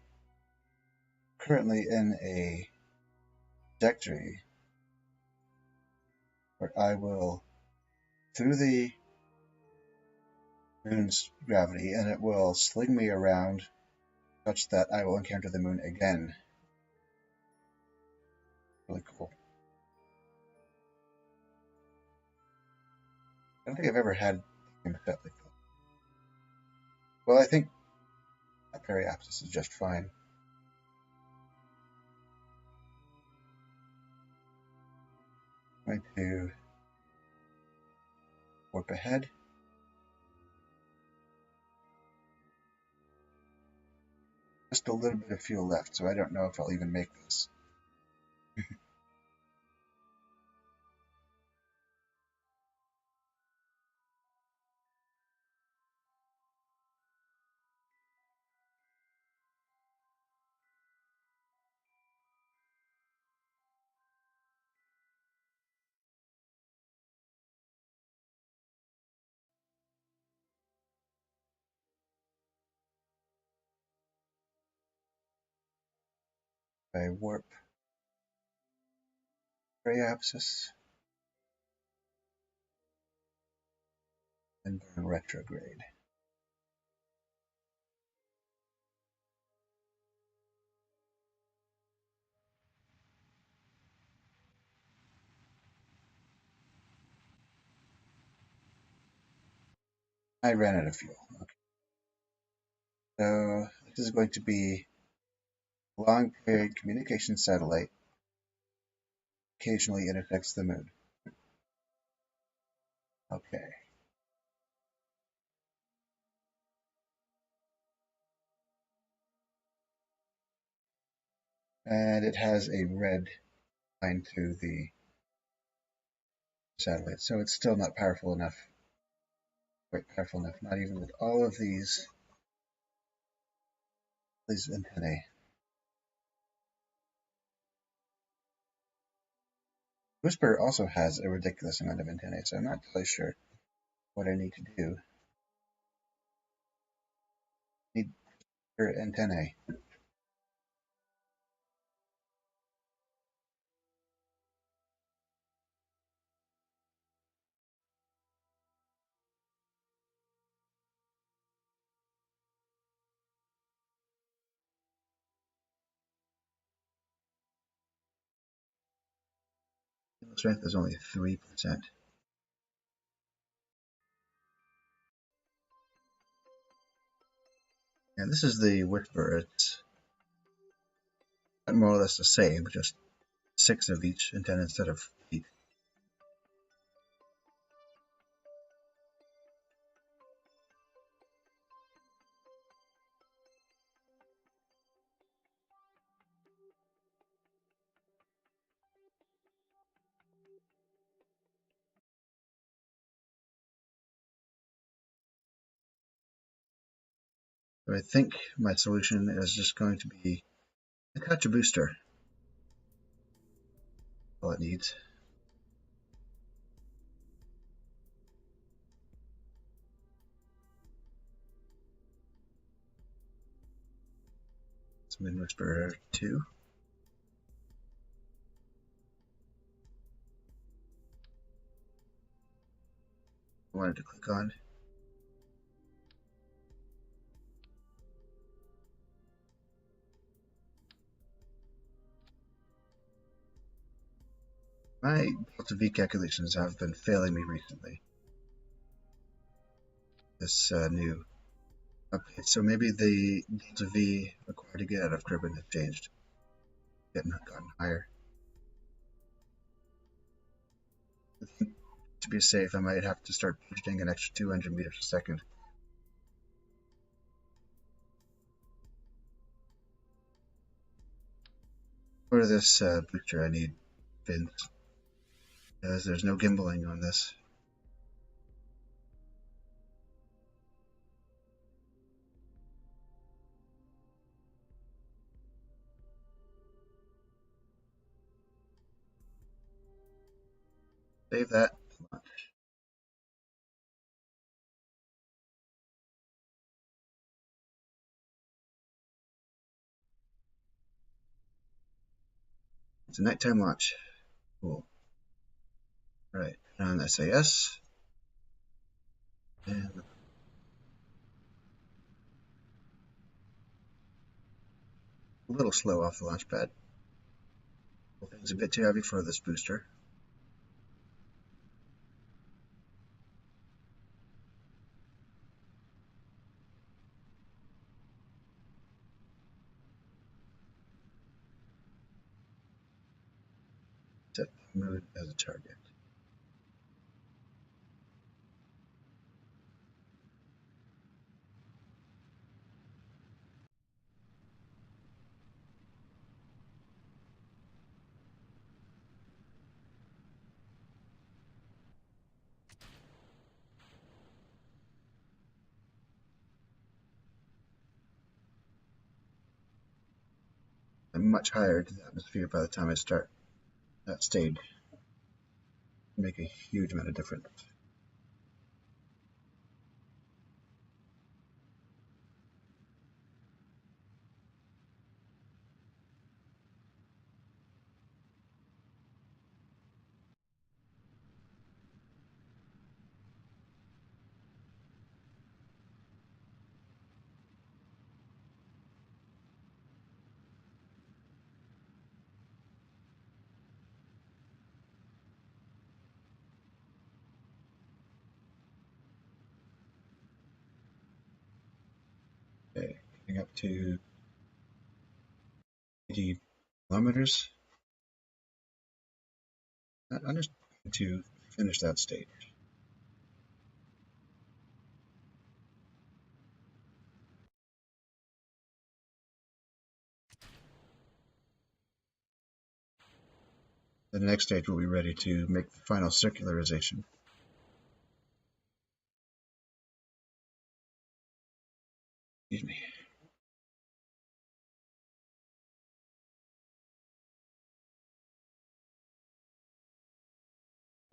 currently in a trajectory where I will through the moon's gravity and it will sling me around such that I will encounter the moon again. Really cool. I don't think I've ever had a game set like that. Well, I think that periapsis is just fine. I'm going to warp ahead. Just a little bit of fuel left, so I don't know if I'll even make this. I warp periapsis and burn retrograde. I ran out of fuel. Okay. So this is going to be a long period communication satellite. Occasionally intersects the moon. Okay. And it has a red line to the satellite, so it's still not powerful enough. Quite powerful enough, not even with all of these antennae. Whisper also has a ridiculous amount of antennae, so I'm not really sure what I need to do. I need antennae. Strength is only 3%. And this is the Whisper. It's more or less the same, just 6 of each antenna instead of 8. So I think my solution is just going to be a touch of booster. All it needs. It's Moon Whisperer 2. I wanted to click on. My delta V calculations have been failing me recently. This new update, so maybe the delta V required to get out of Kerbin has changed. Gotten higher. To be safe, I might have to start pushing an extra 200 meters a second. For this booster, I need fins, because there's no gimbaling on this. Save that. It's a nighttime launch. Cool. Alright, on SAS. And a little slow off the launch pad. It's a bit too heavy for this booster. Set the moon as a target. I'm much higher to the atmosphere by the time I start that stage. Make a huge amount of difference. Okay, getting up to 80 kilometers. Not understand to finish that stage. The next stage will be ready to make the final circularization. Excuse me.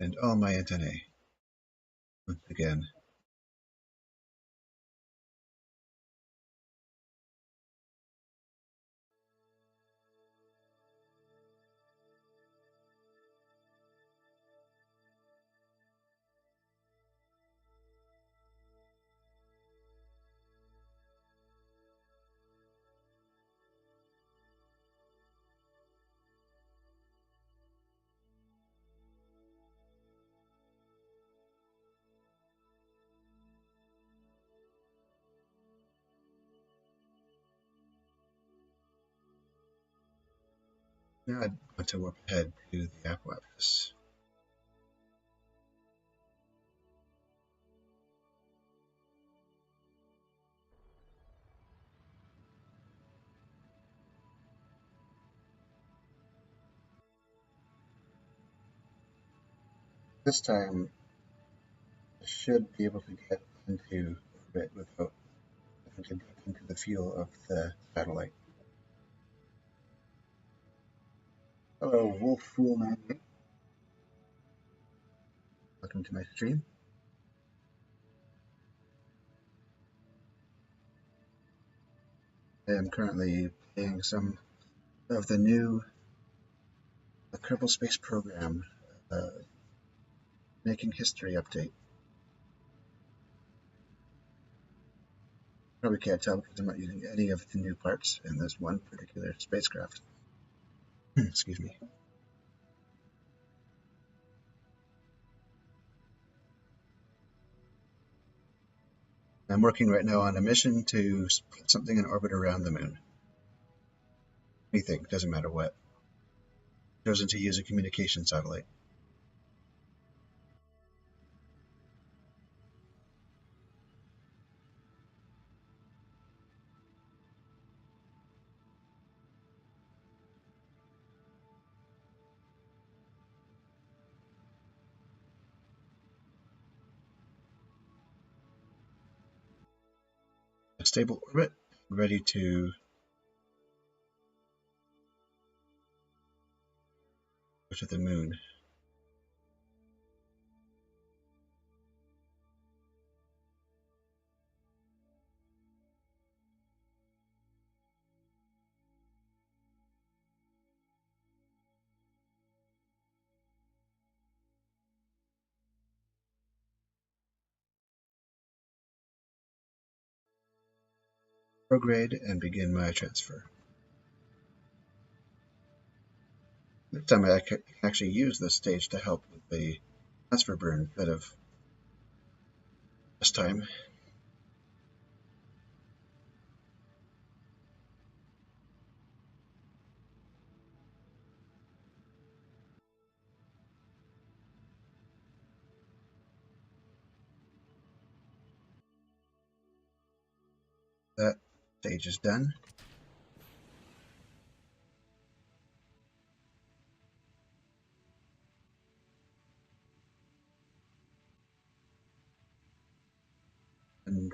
And all my antennae. Once again. Now I want to warp ahead to the apparatus. This time, I should be able to get into orbit without having to dip into the fuel of the satellite. Hello, Wolf Fool Man. Welcome to my stream. I am currently playing some of the new Kerbal Space Program Making History update. Probably can't tell because I'm not using any of the new parts in this one particular spacecraft. Excuse me. I'm working right now on a mission to put something in orbit around the moon. Anything, doesn't matter what. Chosen to use a communication satellite. stable orbit, ready to go to the moon. Prograde and begin my transfer. This time I can actually use this stage to help with the transfer burn instead of this time. That stage is done. And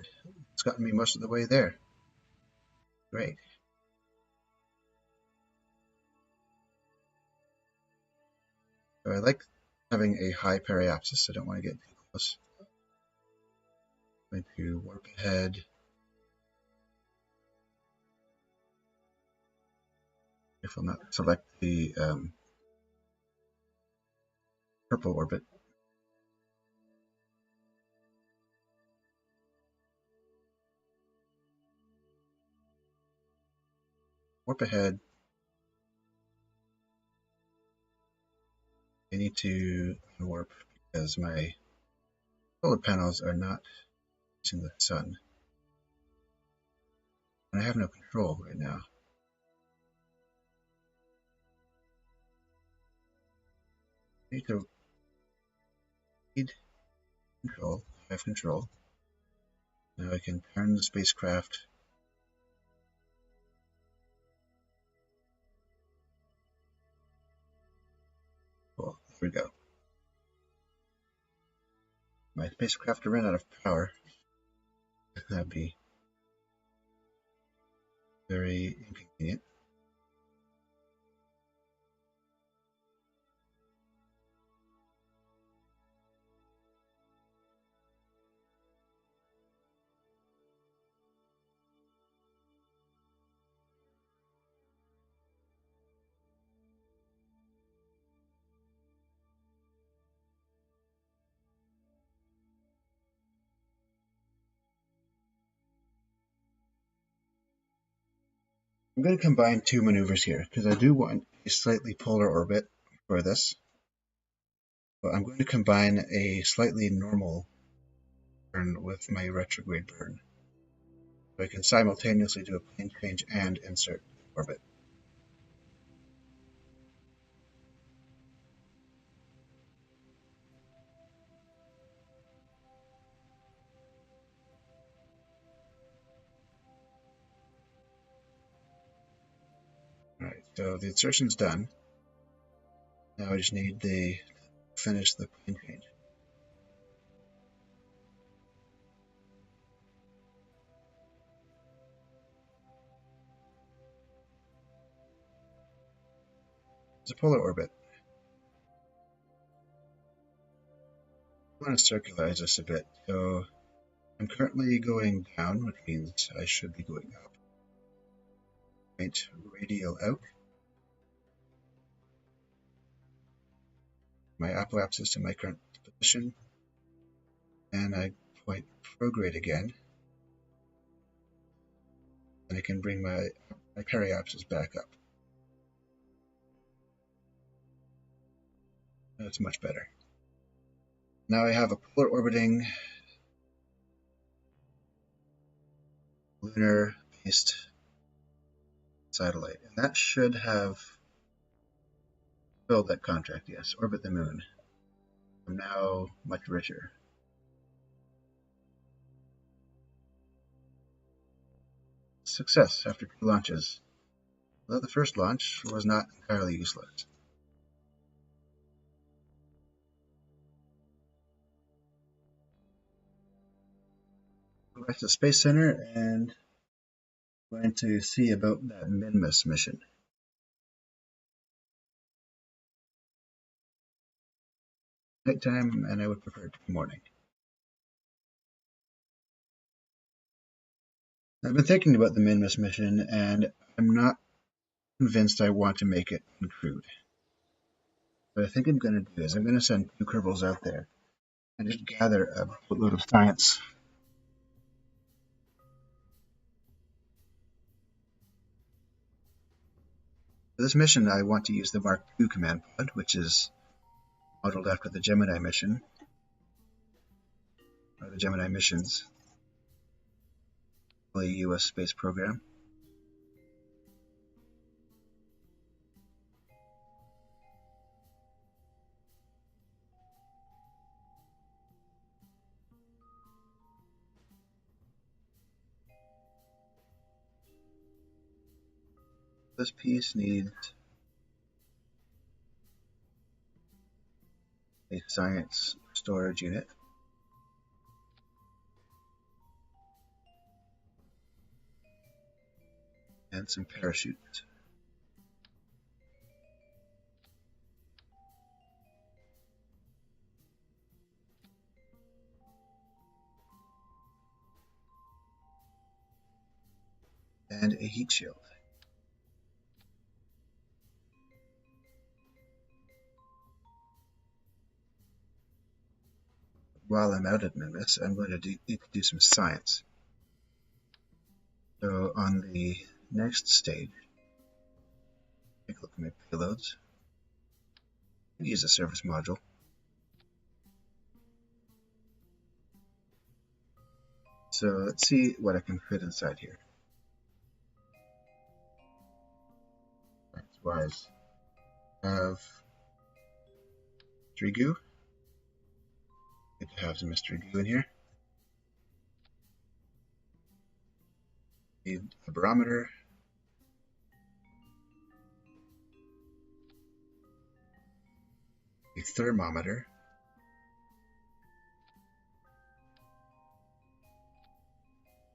it's gotten me most of the way there. Great. So I like having a high periapsis. I don't want to get too close. I'm going to warp ahead. If I'll not select the purple orbit. Warp ahead. I need to unwarp because my solar panels are not facing the sun. And I have no control right now. I need to control. I have control. Now I can turn the spacecraft. Cool, there we go. My spacecraft ran out of power. That'd be very inconvenient. I'm going to combine two maneuvers here because I do want a slightly polar orbit for this. But I'm going to combine a slightly normal burn with my retrograde burn. So I can simultaneously do a plane change and insert orbit. Alright, so the insertion's done. Now I just need to finish the plane change. It's a polar orbit. I want to circularize this a bit. So I'm currently going down, which means I should be going up. Point radial out. My apoapsis to my current position. And I point prograde again. And I can bring my periapsis back up. That's much better. Now I have a polar orbiting lunar-based satellite, and that should have filled that contract, yes. Orbit the moon. I'm now much richer. Success after 2 launches. Although the first launch was not entirely useless. Go back to the Space Center and I'm going to see about that Minmus mission. Nighttime, and I would prefer it to be morning. I've been thinking about the Minmus mission, and I'm not convinced I want to make it uncrewed. What I think I'm going to do is I'm going to send 2 Kerbals out there and just gather a boatload of science. For this mission, I want to use the Mark II command pod, which is modeled after the Gemini mission, or the Gemini missions, the US space program. This piece needs a science storage unit. And some parachutes. And a heat shield. While I'm out at Minmus, I'm going to need to do some science. So on the next stage, take a look at my payloads. Use a service module. So let's see what I can fit inside here. Wise. Have mystery goo. Good to have some mystery goo in here. Need a barometer. A thermometer.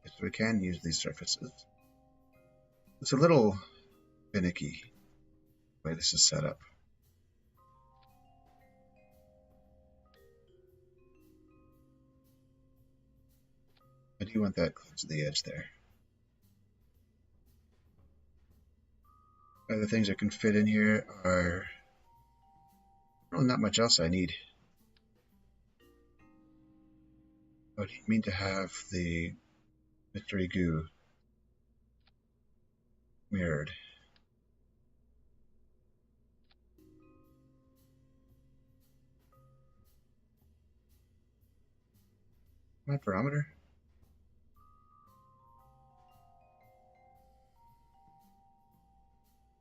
So we can use these surfaces. It's a little finicky the way this is set up. I do want that close to the edge there. Other things I can fit in here are well, not much else I need. Oh, do you mean to have the mystery goo mirrored? My barometer?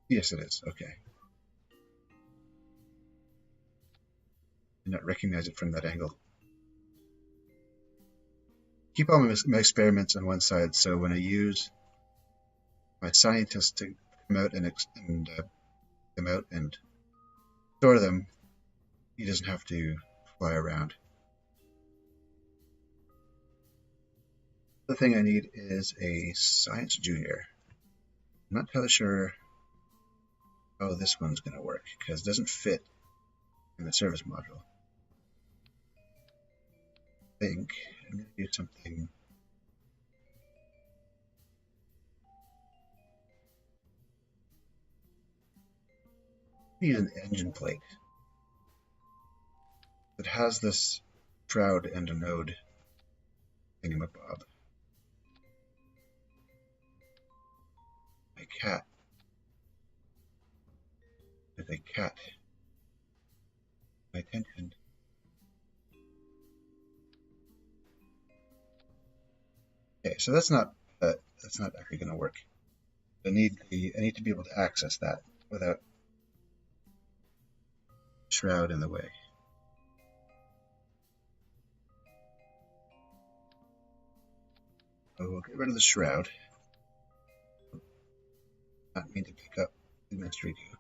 Yes, it is. Okay. Did not recognize it from that angle. Keep all my experiments on one side, so when I use my scientist to come out and store them, he doesn't have to fly around. The thing I need is a science junior. I'm not entirely sure how this one's going to work because it doesn't fit in the service module. I think I'm going to do something. Use an engine plate that has this shroud and a node thingamabob. My cat is a cat. My attention. Okay, so that's not actually going to work. I need to be able to access that without shroud in the way. So we'll get rid of the shroud. Not mean to pick up the mystery goo.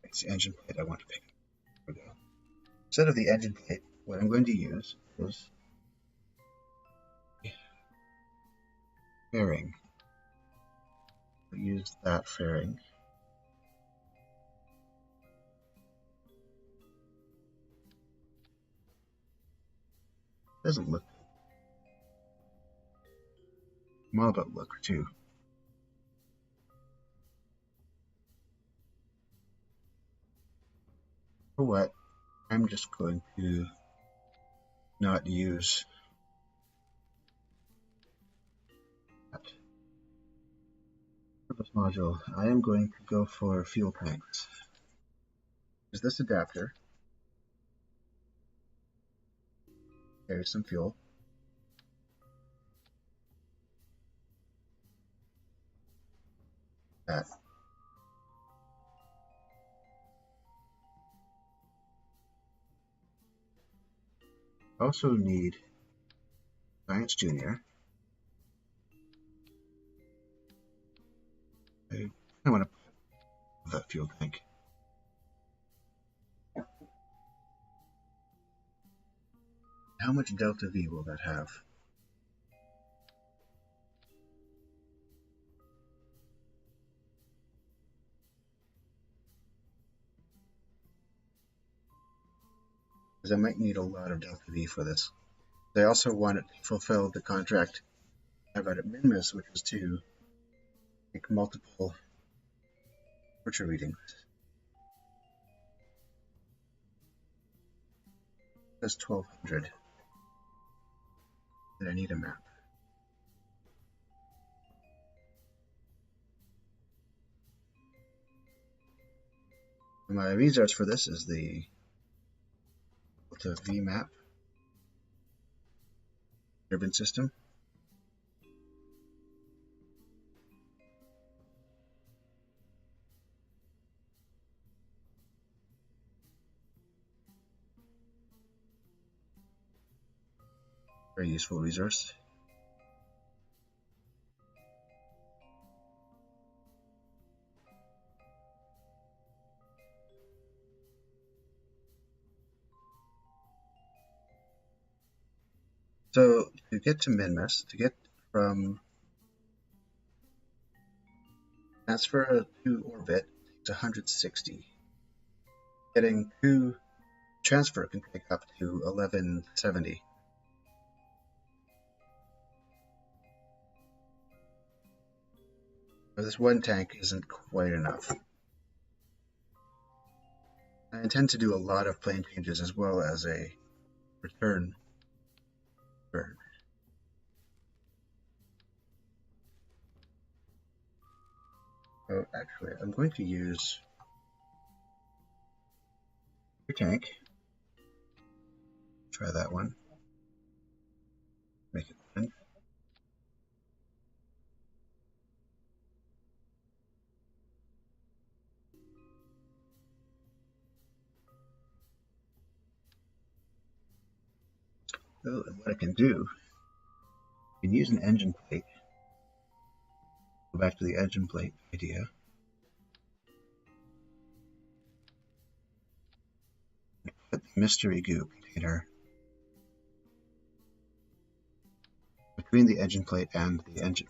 It's the engine plate I want to pick up. There we go. Instead of the engine plate, what I'm going to use is fairing. We'll use that fairing. Doesn't look good. I'm all about look too. For what? I'm just going to not use that. For this module, I am going to go for fuel tanks. Is this adapter? There's some fuel. That. Also need Science Junior. I want to put that fuel tank. How much delta V will that have? Because I might need a lot of delta V for this. I also want it to fulfill the contract I've had at Minmus, which was to make multiple temperature readings. That's 1200. And I need a map. My resource for this is the delta V map. Urban system. Very useful resource. So to get to Minmus, to get from transfer to orbit takes 160. Getting to transfer can take up to 1170. But this one tank isn't quite enough. I intend to do a lot of plane changes as well as a return burn. So actually, I'm going to use your tank. Try that one. Make it 10. So what I can do, I can use an engine plate. Go back to the engine plate idea. And put the mystery goo container between the engine plate and the engine.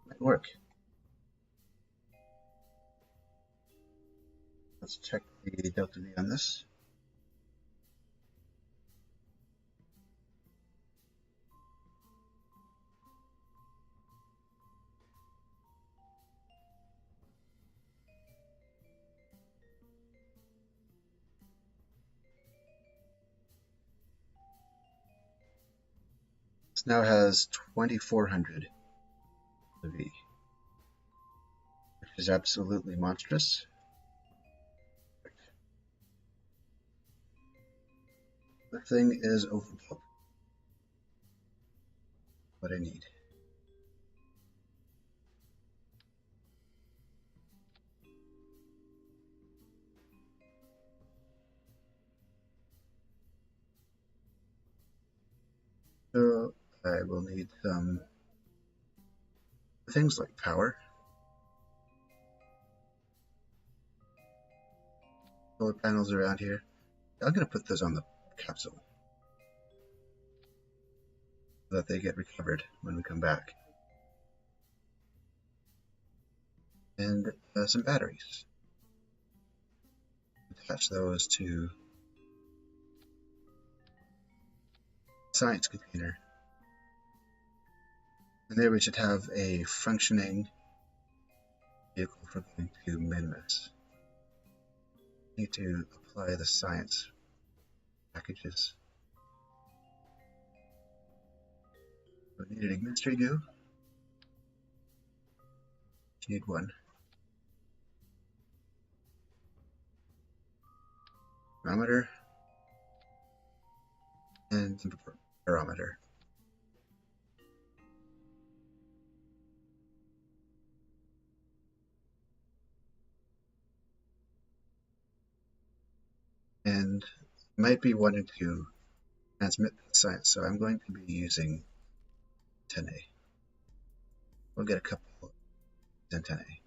Might work. Let's check the delta V on this. This now has 2400 V, which is absolutely monstrous. The thing is overbuilt. What I need. So I will need some things like power, solar panels around here. I'm going to put those on the capsule. so that they get recovered when we come back. And some batteries. Attach those to the science container. And there we should have a functioning vehicle for going to Minmus. Need to apply the science packages. We need an ignister goo. You need one. Thermometer and barometer. And might be wanting to transmit the science, so I'm going to be using antennae. We'll get a couple of antennae.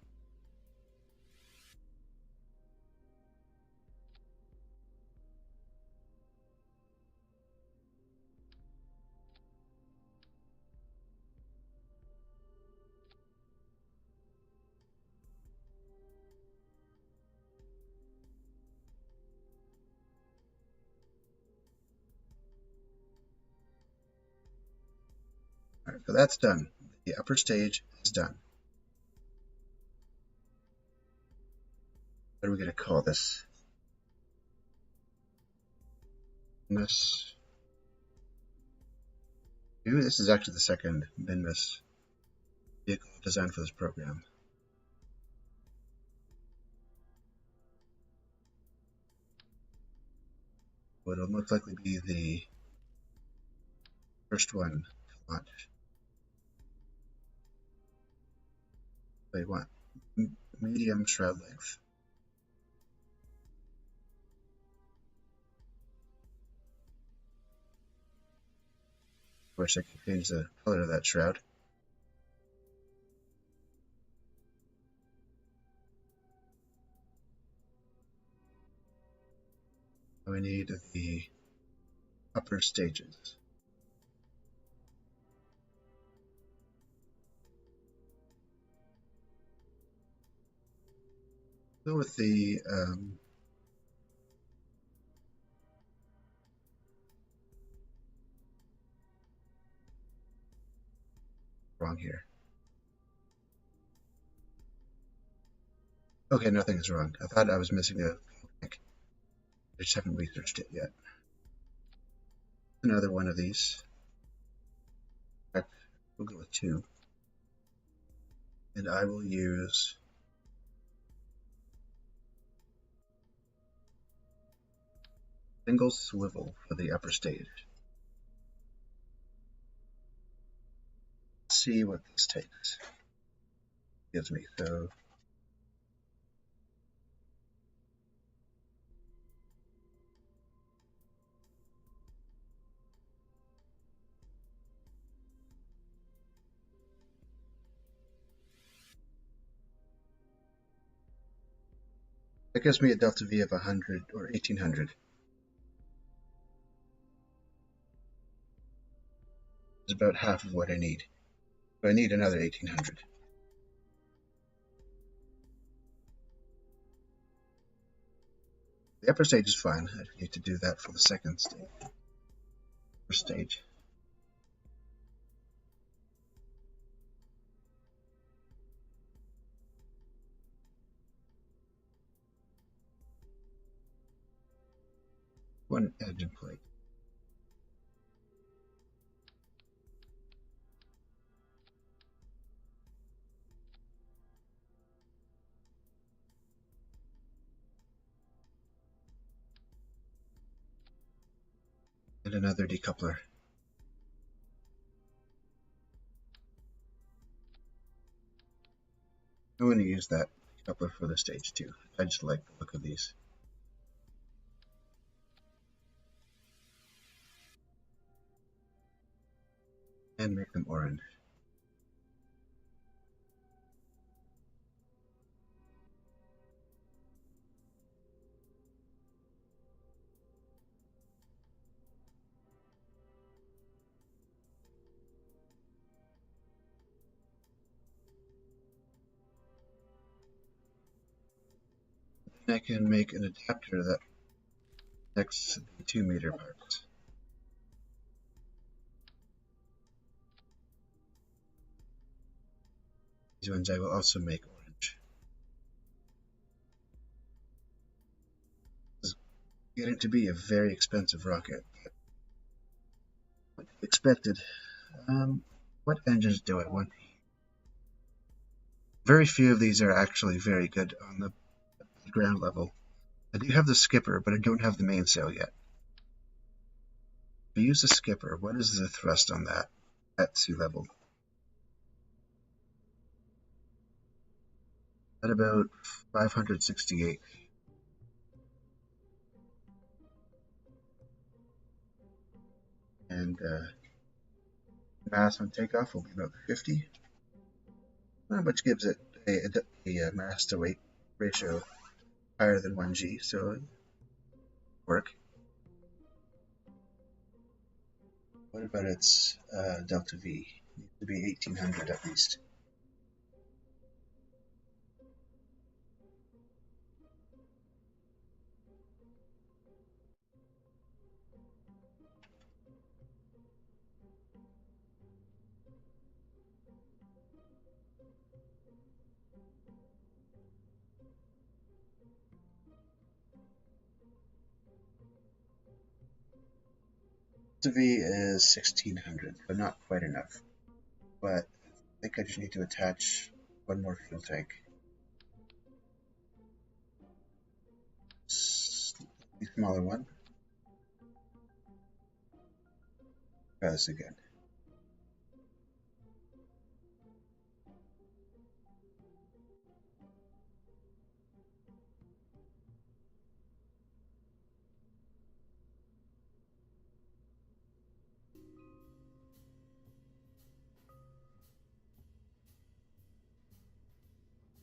Alright, so that's done. The upper stage is done. What are we going to call this? Minmus. This is actually the second Minmus vehicle designed for this program. What will most likely be the first one to launch. They want medium shroud length. Of course, I can change the color of that shroud. We need the upper stages. Go with the wrong here. Okay, nothing is wrong. I thought I was missing a tank. I just haven't researched it yet. Another one of these. In fact, we'll go with 2. And I will use single swivel for the upper stage. Let's see what this takes. Gives me so. That gives me a delta V of 100 or 1800. It's about half of what I need. So I need another 1800. The upper stage is fine. I need to do that for the second stage. First stage. One engine plate. And another decoupler. I'm going to use that decoupler for the stage 2. I just like the look of these. And make them orange. I can make an adapter that connects the 2-meter parts. These ones I will also make orange. This is getting to be a very expensive rocket. Expected. What engines do I want? Very few of these are actually very good on the ground level. I do have the skipper, but I don't have the mainsail yet. If I use the skipper, what is the thrust on that at sea level? At about 568. And mass on takeoff will be about 50, which gives it a mass to weight ratio higher than 1G, so it'll work. What about its delta V? It needs to be 1800 at least. Delta V is 1600, but not quite enough. But I think I just need to attach one more fuel tank. Smaller one. Try this again.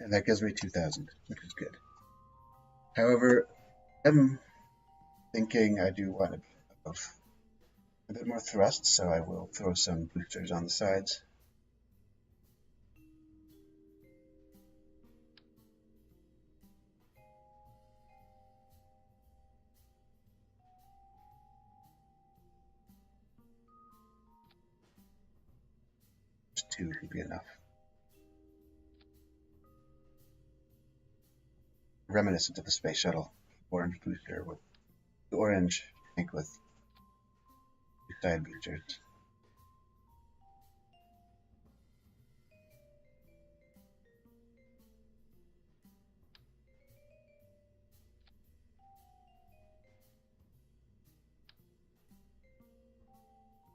And that gives me 2000, which is good. However, I'm thinking I do want a bit more thrust, so I will throw some boosters on the sides. Just 2 would be enough. Reminiscent of the space shuttle, orange booster with the orange tank with 2 side boosters.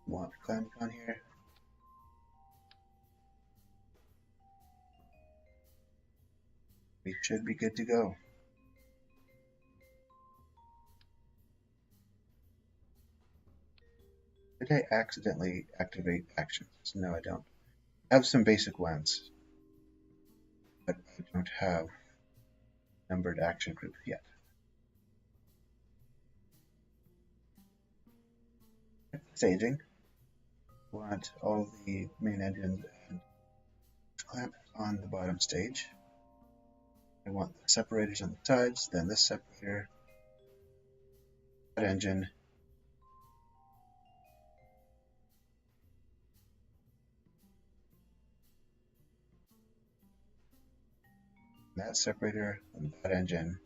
Want clamp on here. We should be good to go. Did I accidentally activate actions? No, I don't. I have some basic ones, but I don't have numbered action groups yet. Staging. Want all the main engines and clamp on the bottom stage. I want the separators on the sides, then this separator, that engine, that separator, and that engine.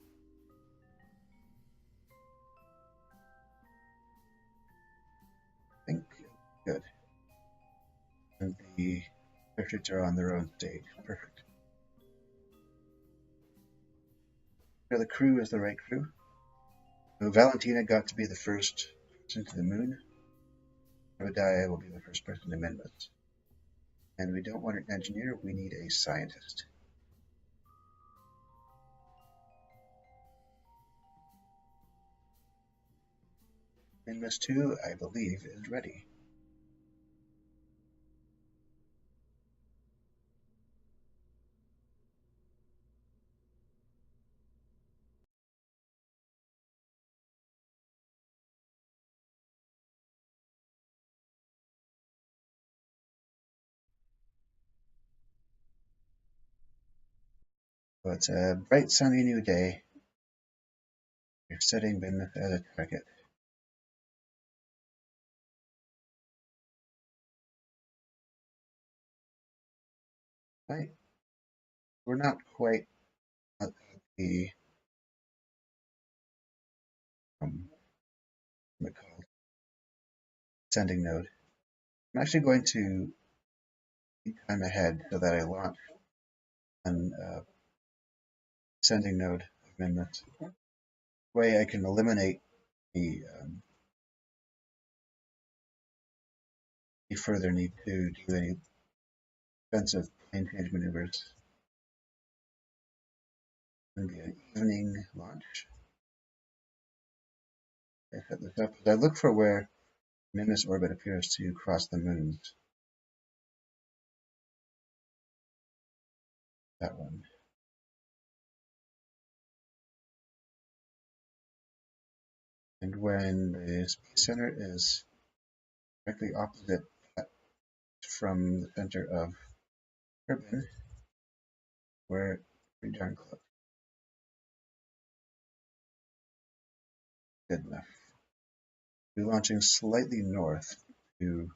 I think good. And the parachutes are on their own stage. Perfect. So the crew is the right crew. So Valentina got to be the first person to the moon. Obadiah will be the first person to Minmus. And we don't want an engineer, we need a scientist. Minmus 2, I believe, is ready. So it's a bright sunny new day. You're setting beneath as a target. Right. We're not quite at the what's it called, sending node. I'm actually going to keep time ahead so that I launch an sending node amendment. Way I can eliminate the further need to do any expensive plane change maneuvers. It's going to be an evening launch. I set this up. I look for where Nimbus orbit appears to cross the moons. That one. And when the space center is directly opposite from the center of Kerbin, we're pretty darn close. Good enough. We're launching slightly north to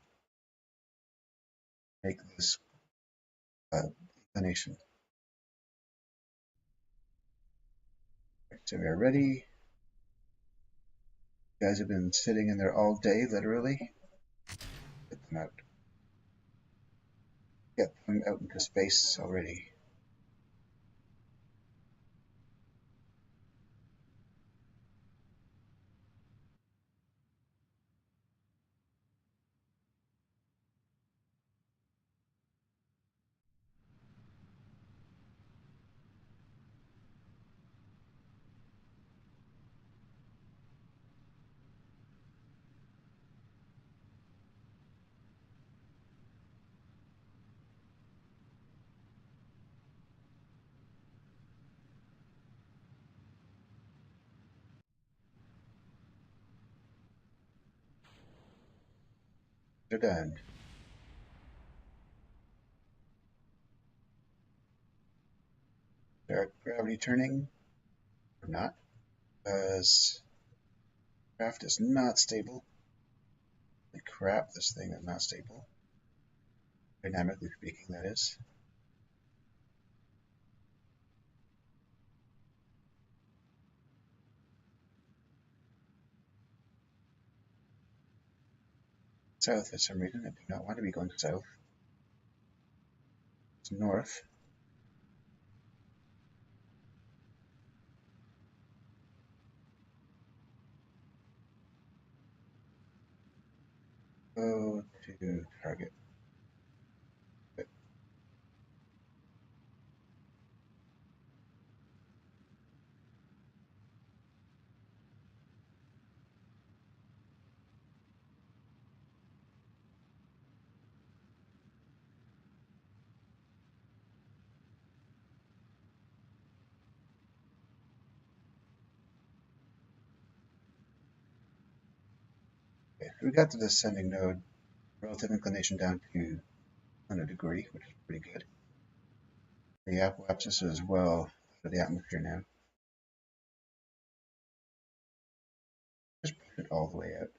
make this inclination. So we are ready. You guys have been sitting in there all day, literally. Get them out. Get them out into space already. They're done. They're gravity turning or not, because craft is not stable. Holy crap, this thing is not stable. Dynamically speaking, that is. South for some reason. I do not want to be going south. It's north. Go to target. Good. Okay, we got the descending node. Relative inclination down to 100 degree, which is pretty good. The apoapsis as well out of the atmosphere now. Just push it all the way out.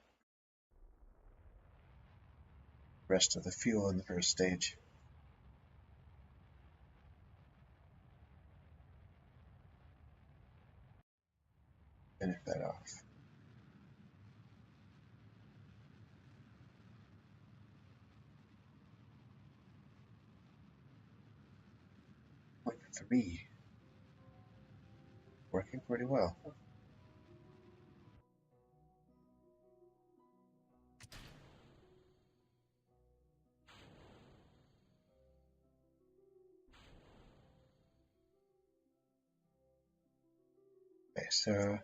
Rest of the fuel in the first stage. Finish that off. Point 3. Working pretty well. Okay, so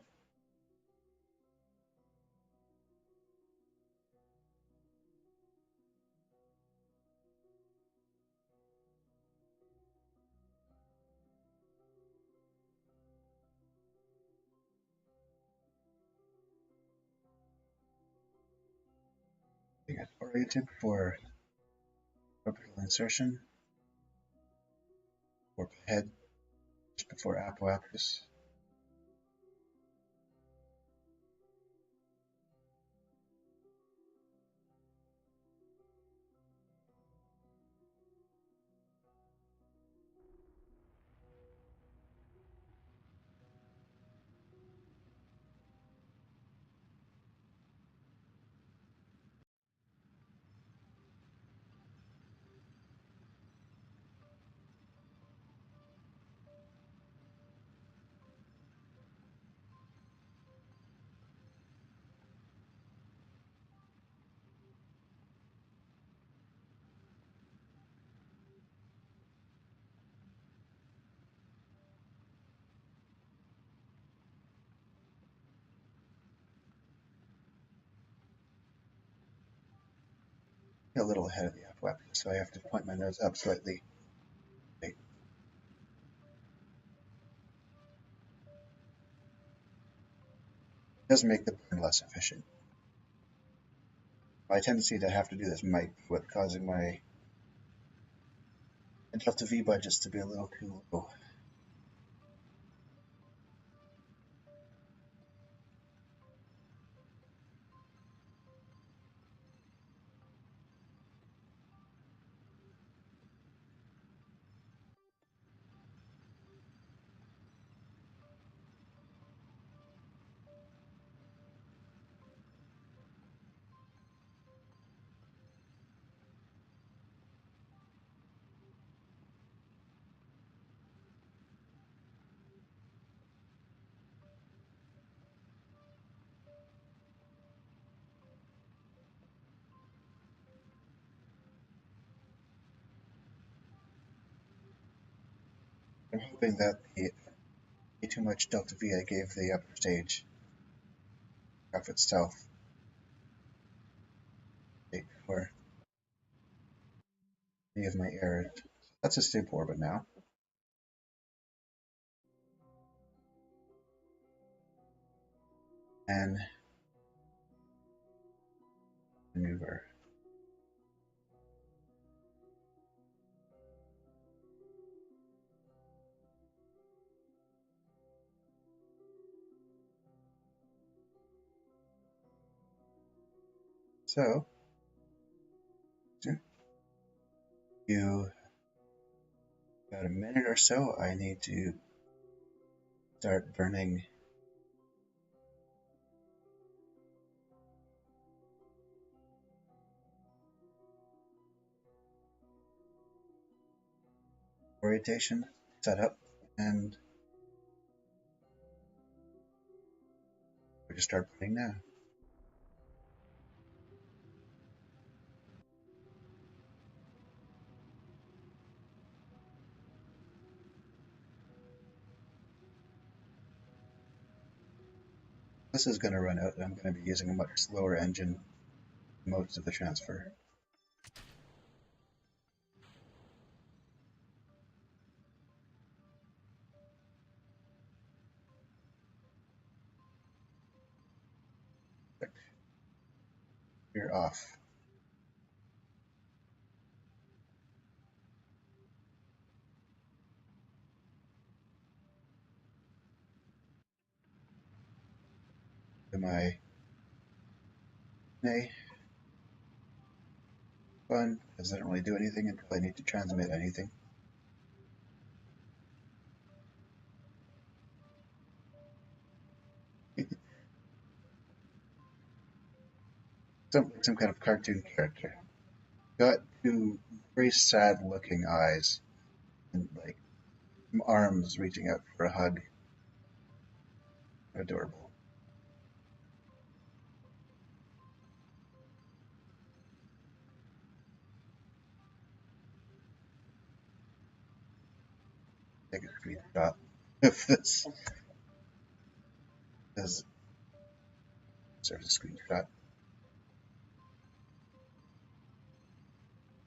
getting oriented for orbital insertion. Warp ahead just before apoapsis. a little ahead of the upwap, so I have to point my nose up slightly. It does make the burn less efficient. My tendency to have to do this might be what's causing my Delta V budgets to be a little too low. I'm hoping that the too much Delta V I gave the upper stage off itself for any of my errors. That's a stable orbit now. And maneuver. So, you about a minute or so, I need to start burning orientation setup, and we just start burning now. This is going to run out, and I'm going to be using a much slower engine most of the transfer. You're off. To my nay fun, because I don't really do anything until I need to transmit anything. Some kind of cartoon character. Got two very sad looking eyes and like arms reaching out for a hug. Adorable. Take a screenshot of this. There's a screenshot.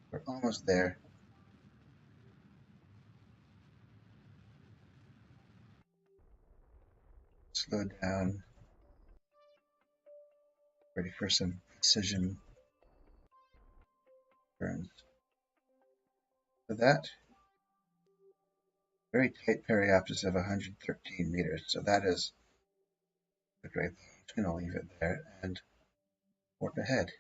We're almost there. Slow down. Ready for some precision turns. So that very tight periapsis of 113 meters. So that is a great thing. I'll leave it there and warp ahead.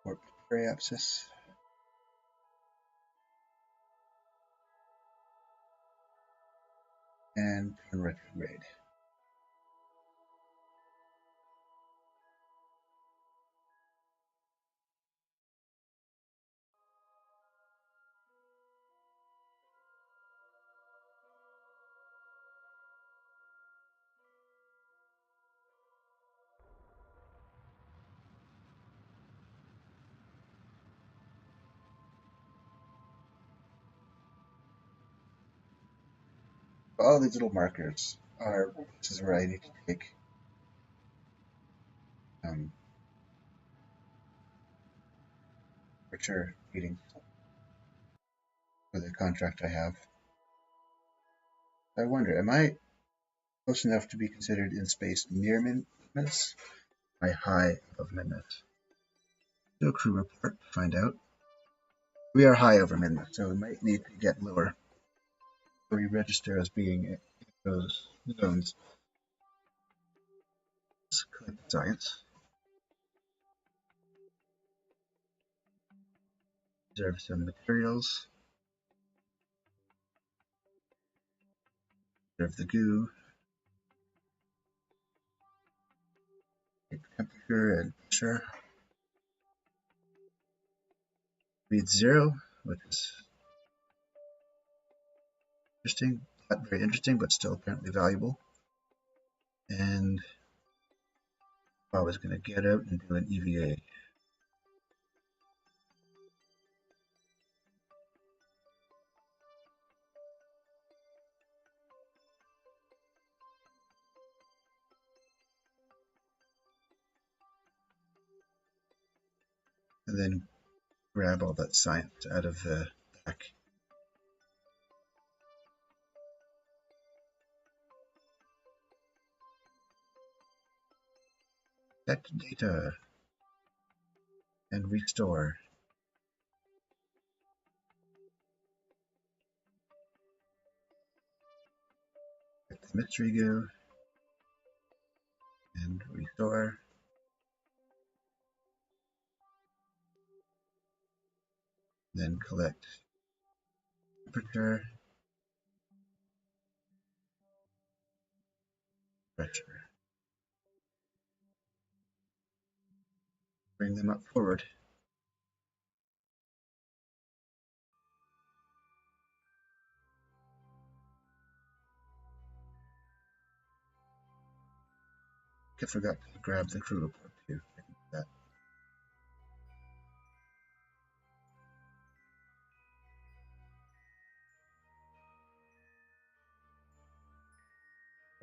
Warp periapsis. And turn retrograde. All these little markers are places where I need to take temperature readings for the contract I have. I wonder, am I close enough to be considered in space near Midness? Am I high above Midness? Do a crew report to find out. We are high over Midness, so we might need to get lower. We register as being in those zones. Let's click science. Observe some materials. Observe the goo. Take temperature and pressure. Read 0, which is interesting. Not very interesting, but still apparently valuable. And I was going to get out and do an EVA. And then grab all that science out of the back. Get data and restore. Get the mystery goo and restore. Then collect temperature, pressure. Bring them up forward. I forgot to grab the crew report too. I can do that.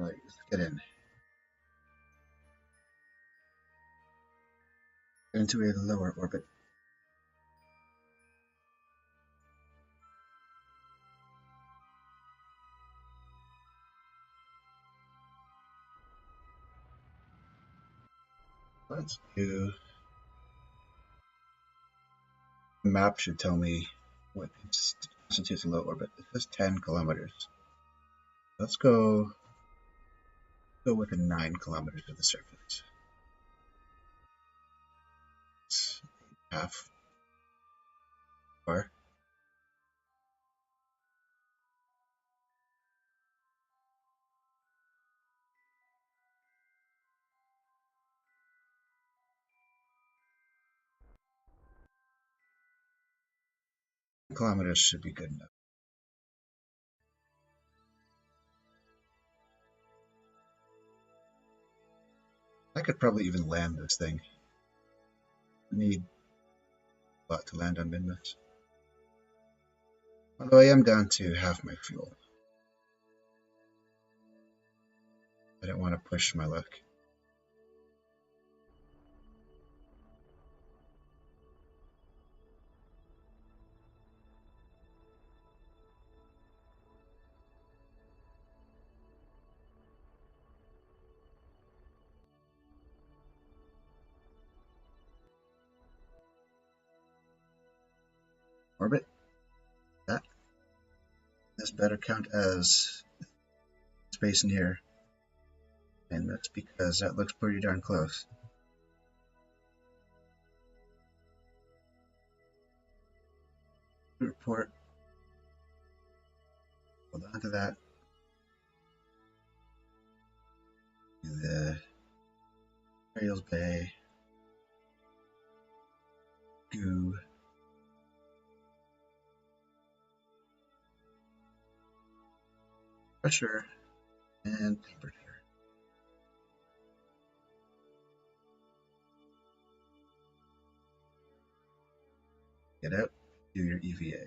Alright, let's get in. Get into a lower orbit. Let's do. The map should tell me what constitutes a low orbit. It says 10 kilometers. Let's go within 9 kilometers of the surface. It's half far. Kilometers should be good enough. I could probably even land this thing. Need a lot to land on Midness. Although I am down to half my fuel. I don't want to push my luck. Orbit. That. This better count as space near. And that's because that looks pretty darn close. Report. Hold on to that. The Ariel's Bay. Goo. Pressure and temperature. Get out, do your EVA.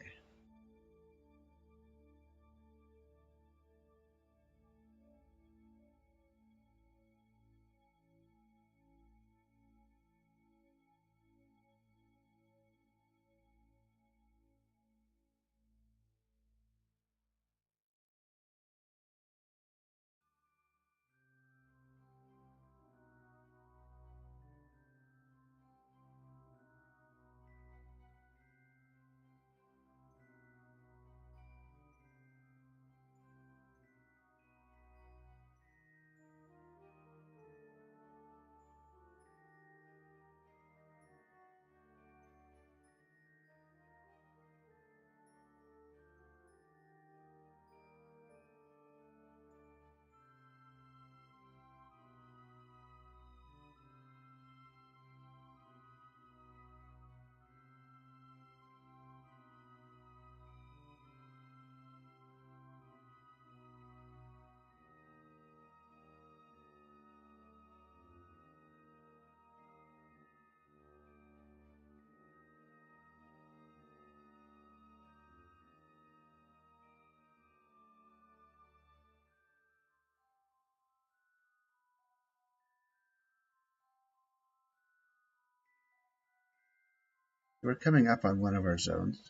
We're coming up on one of our zones,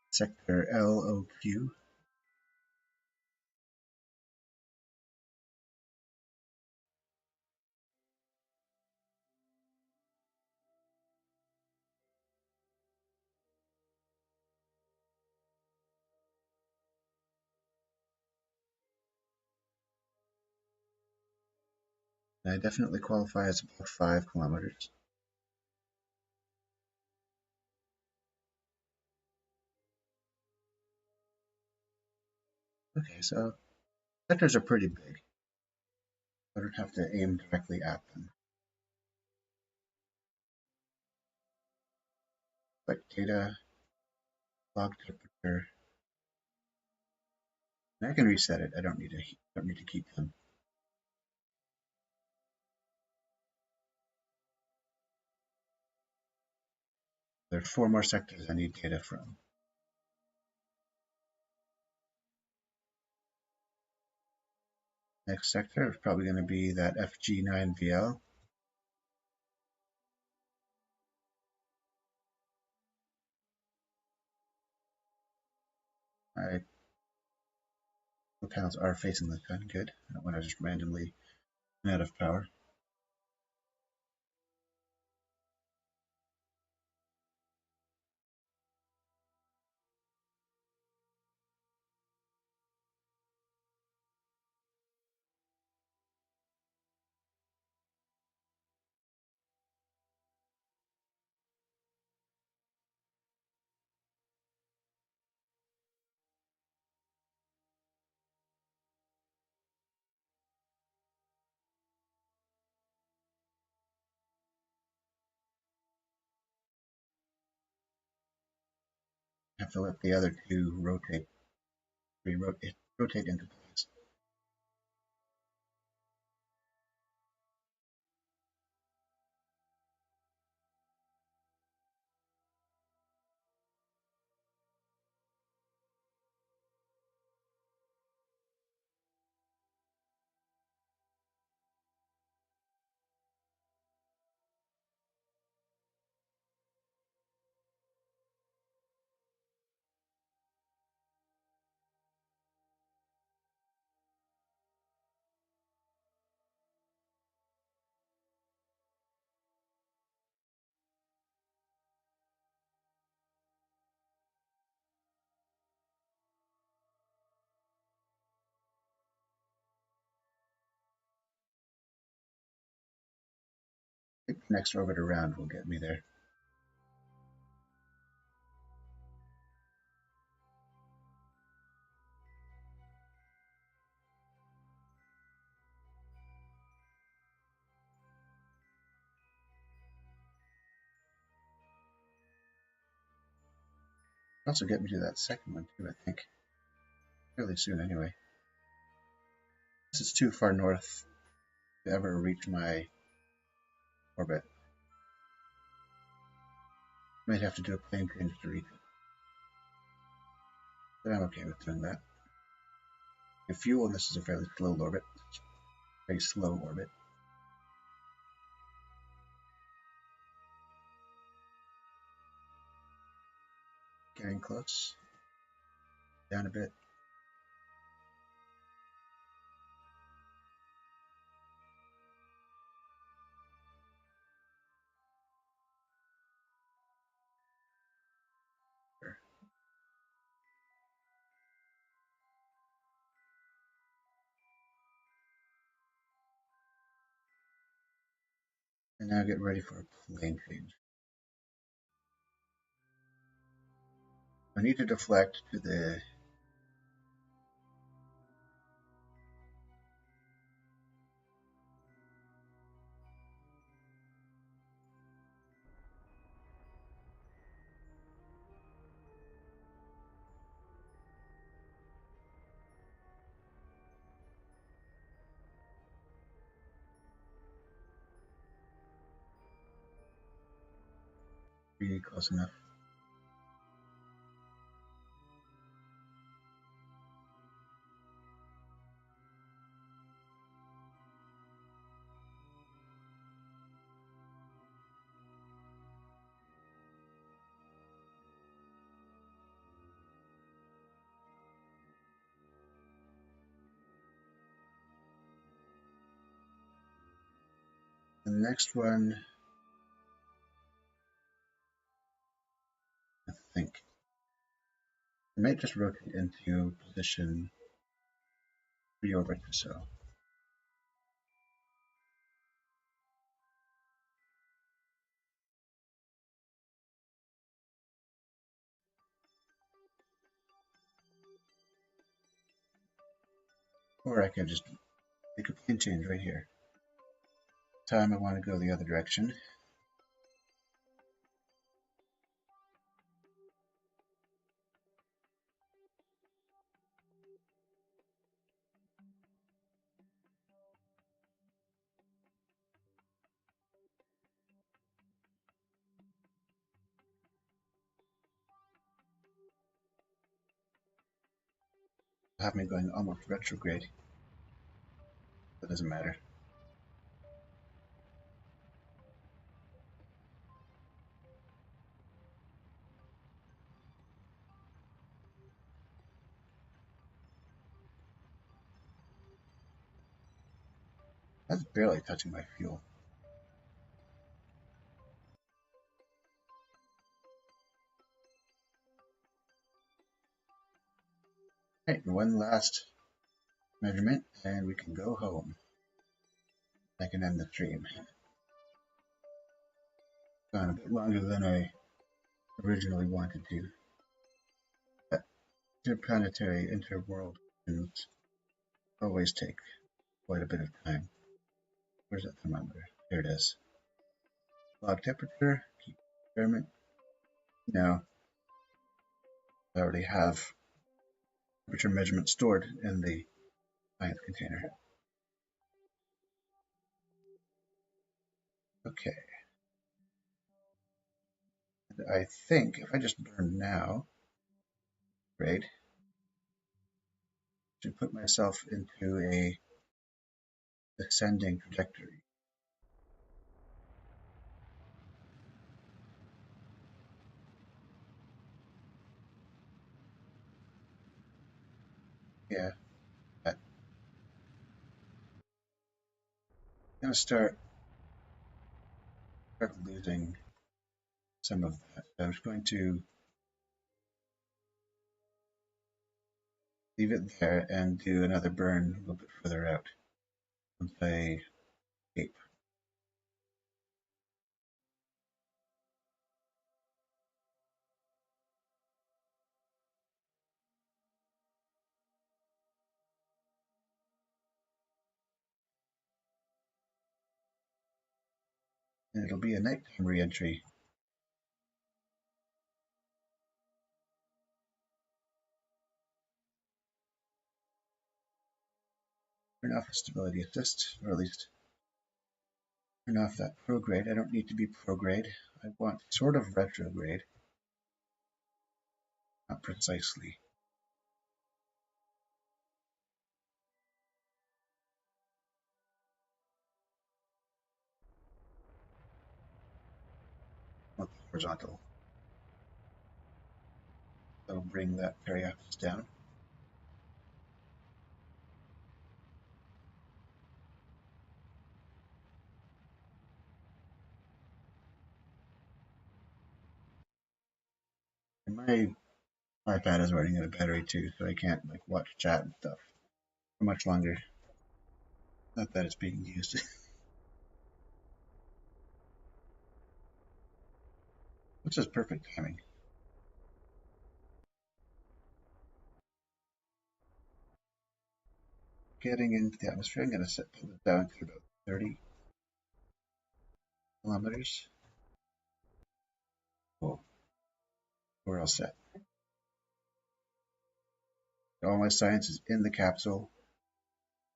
sector LOQ. And I definitely qualify as about 5 kilometers. Okay, so sectors are pretty big. I don't have to aim directly at them. But data, log temperature, and I can reset it. I don't need to keep them. There's 4 more sectors I need data from. Next sector is probably going to be that FG9VL. My panels are facing the sun, good. I don't want to just randomly run out of power. I have to let the other two rotate into place. I think the next orbit around will get me there. Also get me to that second one too, I think. Fairly soon anyway. This is too far north to ever reach my orbit. Might have to do a plane change to reach it. But I'm okay with doing that. The fuel, and this is a fairly slow orbit. Very slow orbit. Getting close. Down a bit. And now get ready for a plane change. I need to deflect to the really close enough. next one, I think, I might just rotate into position 3 orbits or so. Or I can just make a plane change right here. Time I want to go the other direction. Have me going almost retrograde. That doesn't matter. That's barely touching my fuel. Right, one last measurement, and we can go home. I can end the stream. Gone a bit longer than I originally wanted to. But interplanetary, interworld missions always take quite a bit of time. Where's that thermometer? There it is. Log temperature, keep experiment. No, I already have temperature measurement stored in the science container. Okay. And I think if I just burn now, great, to put myself into a descending trajectory. Yeah, I'm gonna start losing some of that. I'm just going to leave it there and do another burn a little bit further out once I escape. And it'll be a nighttime re-entry. Turn off the stability assist, or at least turn off that prograde. I don't need to be prograde. I want sort of retrograde. Not precisely. Not horizontal. That'll bring that periapsis down. And my iPad is running out of battery too, so I can't like watch chat and stuff for much longer. Not that it's being used. Which is perfect timing. Getting into the atmosphere, I'm going to pull it down to about 30 kilometers. Cool. We're all set. All my science is in the capsule,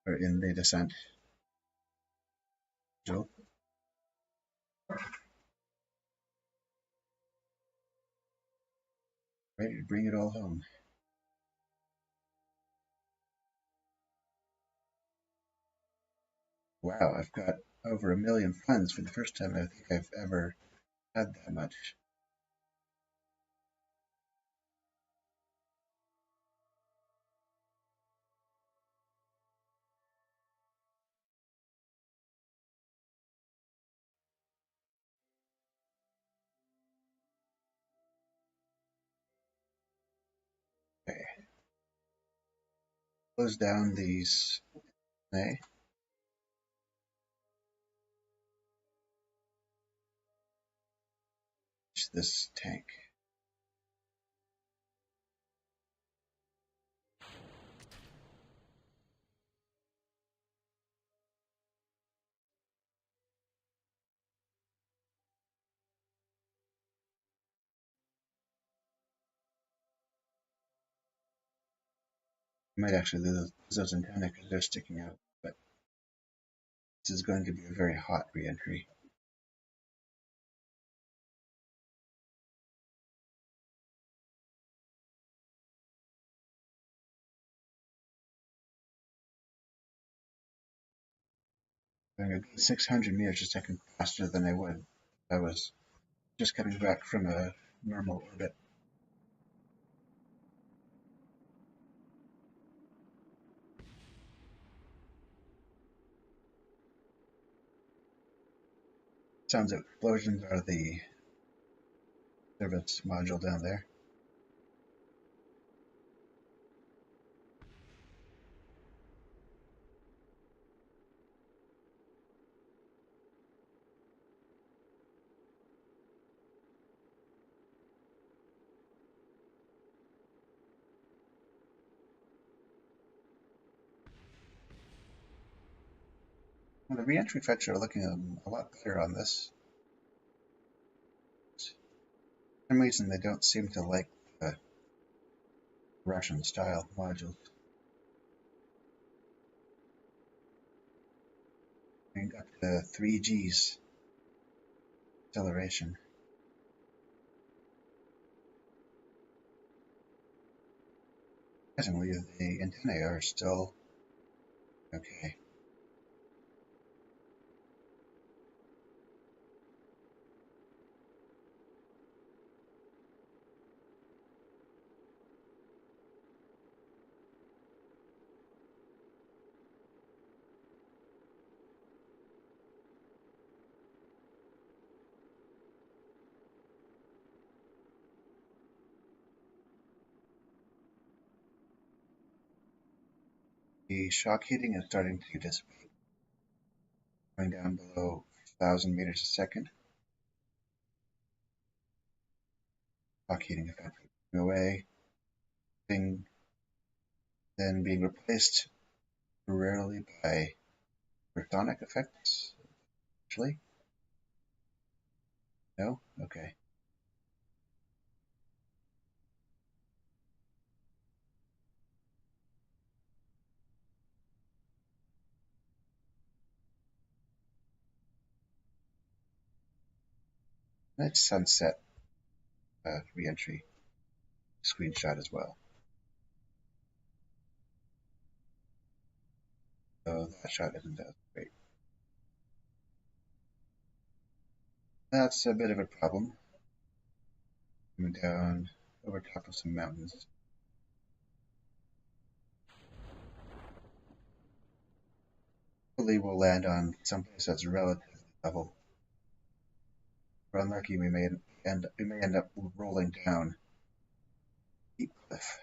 or in the descent. Ready to bring it all home. Wow, I've got over 1 million funds for the first time I think I've ever had that much. close down these. This tank. I might actually lose those antennae because they're sticking out, but this is going to be a very hot re-entry. Going a good 600 meters a second faster than I would if I was just coming back from a normal orbit. Sounds of explosions are the service module down there. Well, the re-entry effects are looking a lot better on this. For some reason, they don't seem to like the Russian style modules. And up to 3 Gs acceleration. Surprisingly, the antennae are still okay. The shock heating is starting to dissipate, going down below 1,000 meters a second. Shock heating effect going away, then being replaced temporarily by protonic effects. Actually, no? Okay. Let's sunset re-entry screenshot as well. So that shot isn't that great. That's a bit of a problem. Coming down over top of some mountains. Hopefully we'll land on someplace that's relatively level. If we're unlucky, we may end up rolling down a steep cliff.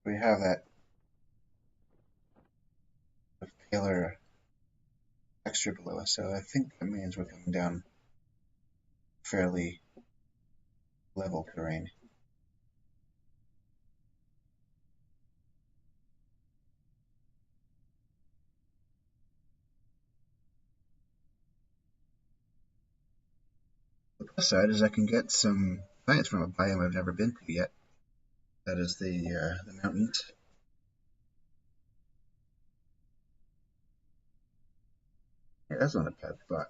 We have that paler texture below us, so I think that means we're coming down fairly level terrain. The plus side is I can get some science from a biome I've never been to yet. That is the mountains. Yeah, that's not a bad spot.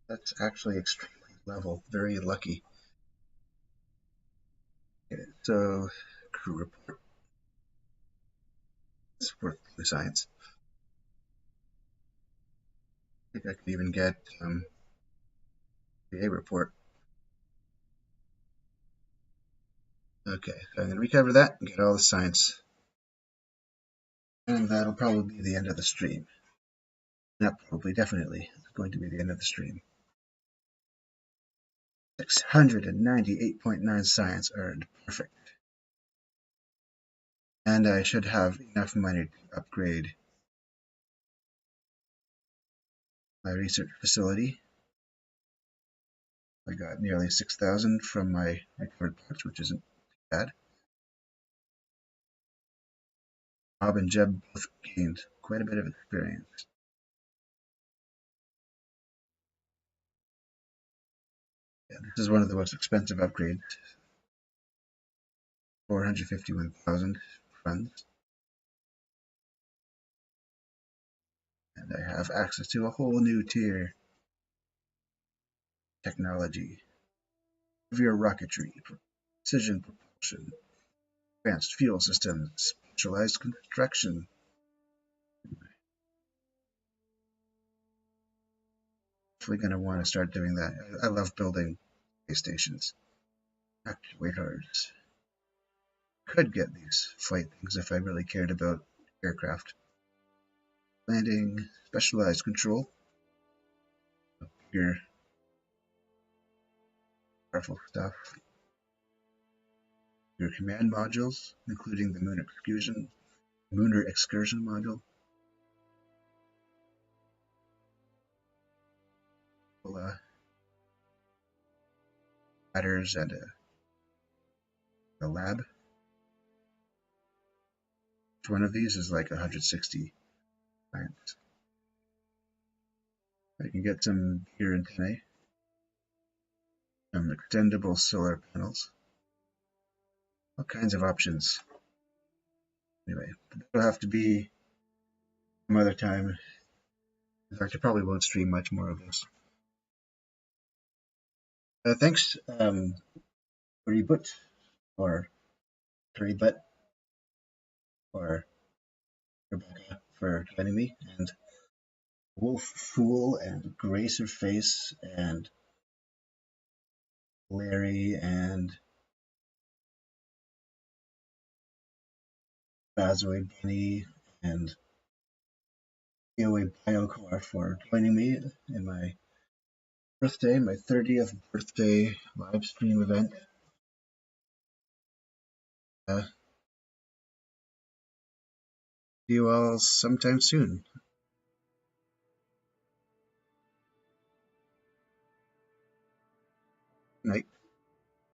That's actually extremely level. Very lucky. Okay, so crew report. worth the science. I think I could even get the A report. Okay, so I'm going to recover that and get all the science. And that'll probably be the end of the stream. Not probably, definitely. It's going to be the end of the stream. 698.9 science earned. Perfect. And I should have enough money to upgrade my research facility. I got nearly 6,000 from my recovered parts, which isn't bad. Bob and Jeb both gained quite a bit of experience. Yeah, this is one of the most expensive upgrades. 451,000 funds. And I have access to a whole new tier. Technology. Heavier rocketry. Precision propulsion. Advanced fuel systems. Specialized construction. Definitely going to want to start doing that. I love building space stations. Actuators. Could get these flight things if I really cared about aircraft. Landing, specialized control. Bigger, powerful stuff. Your command modules, including the lunar excursion module. Ladders and a lab. Each one of these is like 160 science. I can get some bigger antennae, some extendable solar panels, all kinds of options. Anyway, that'll have to be some other time. In fact, I probably won't stream much more of this. Thanks, Reboot, or Reboot, or Rebecca for joining me, and Wolf Fool, and Gracer Face, and Larry, and Bazoid Bunny, and POA BioCore for joining me in my birthday, my 30th birthday live stream event. See you all sometime soon. Night.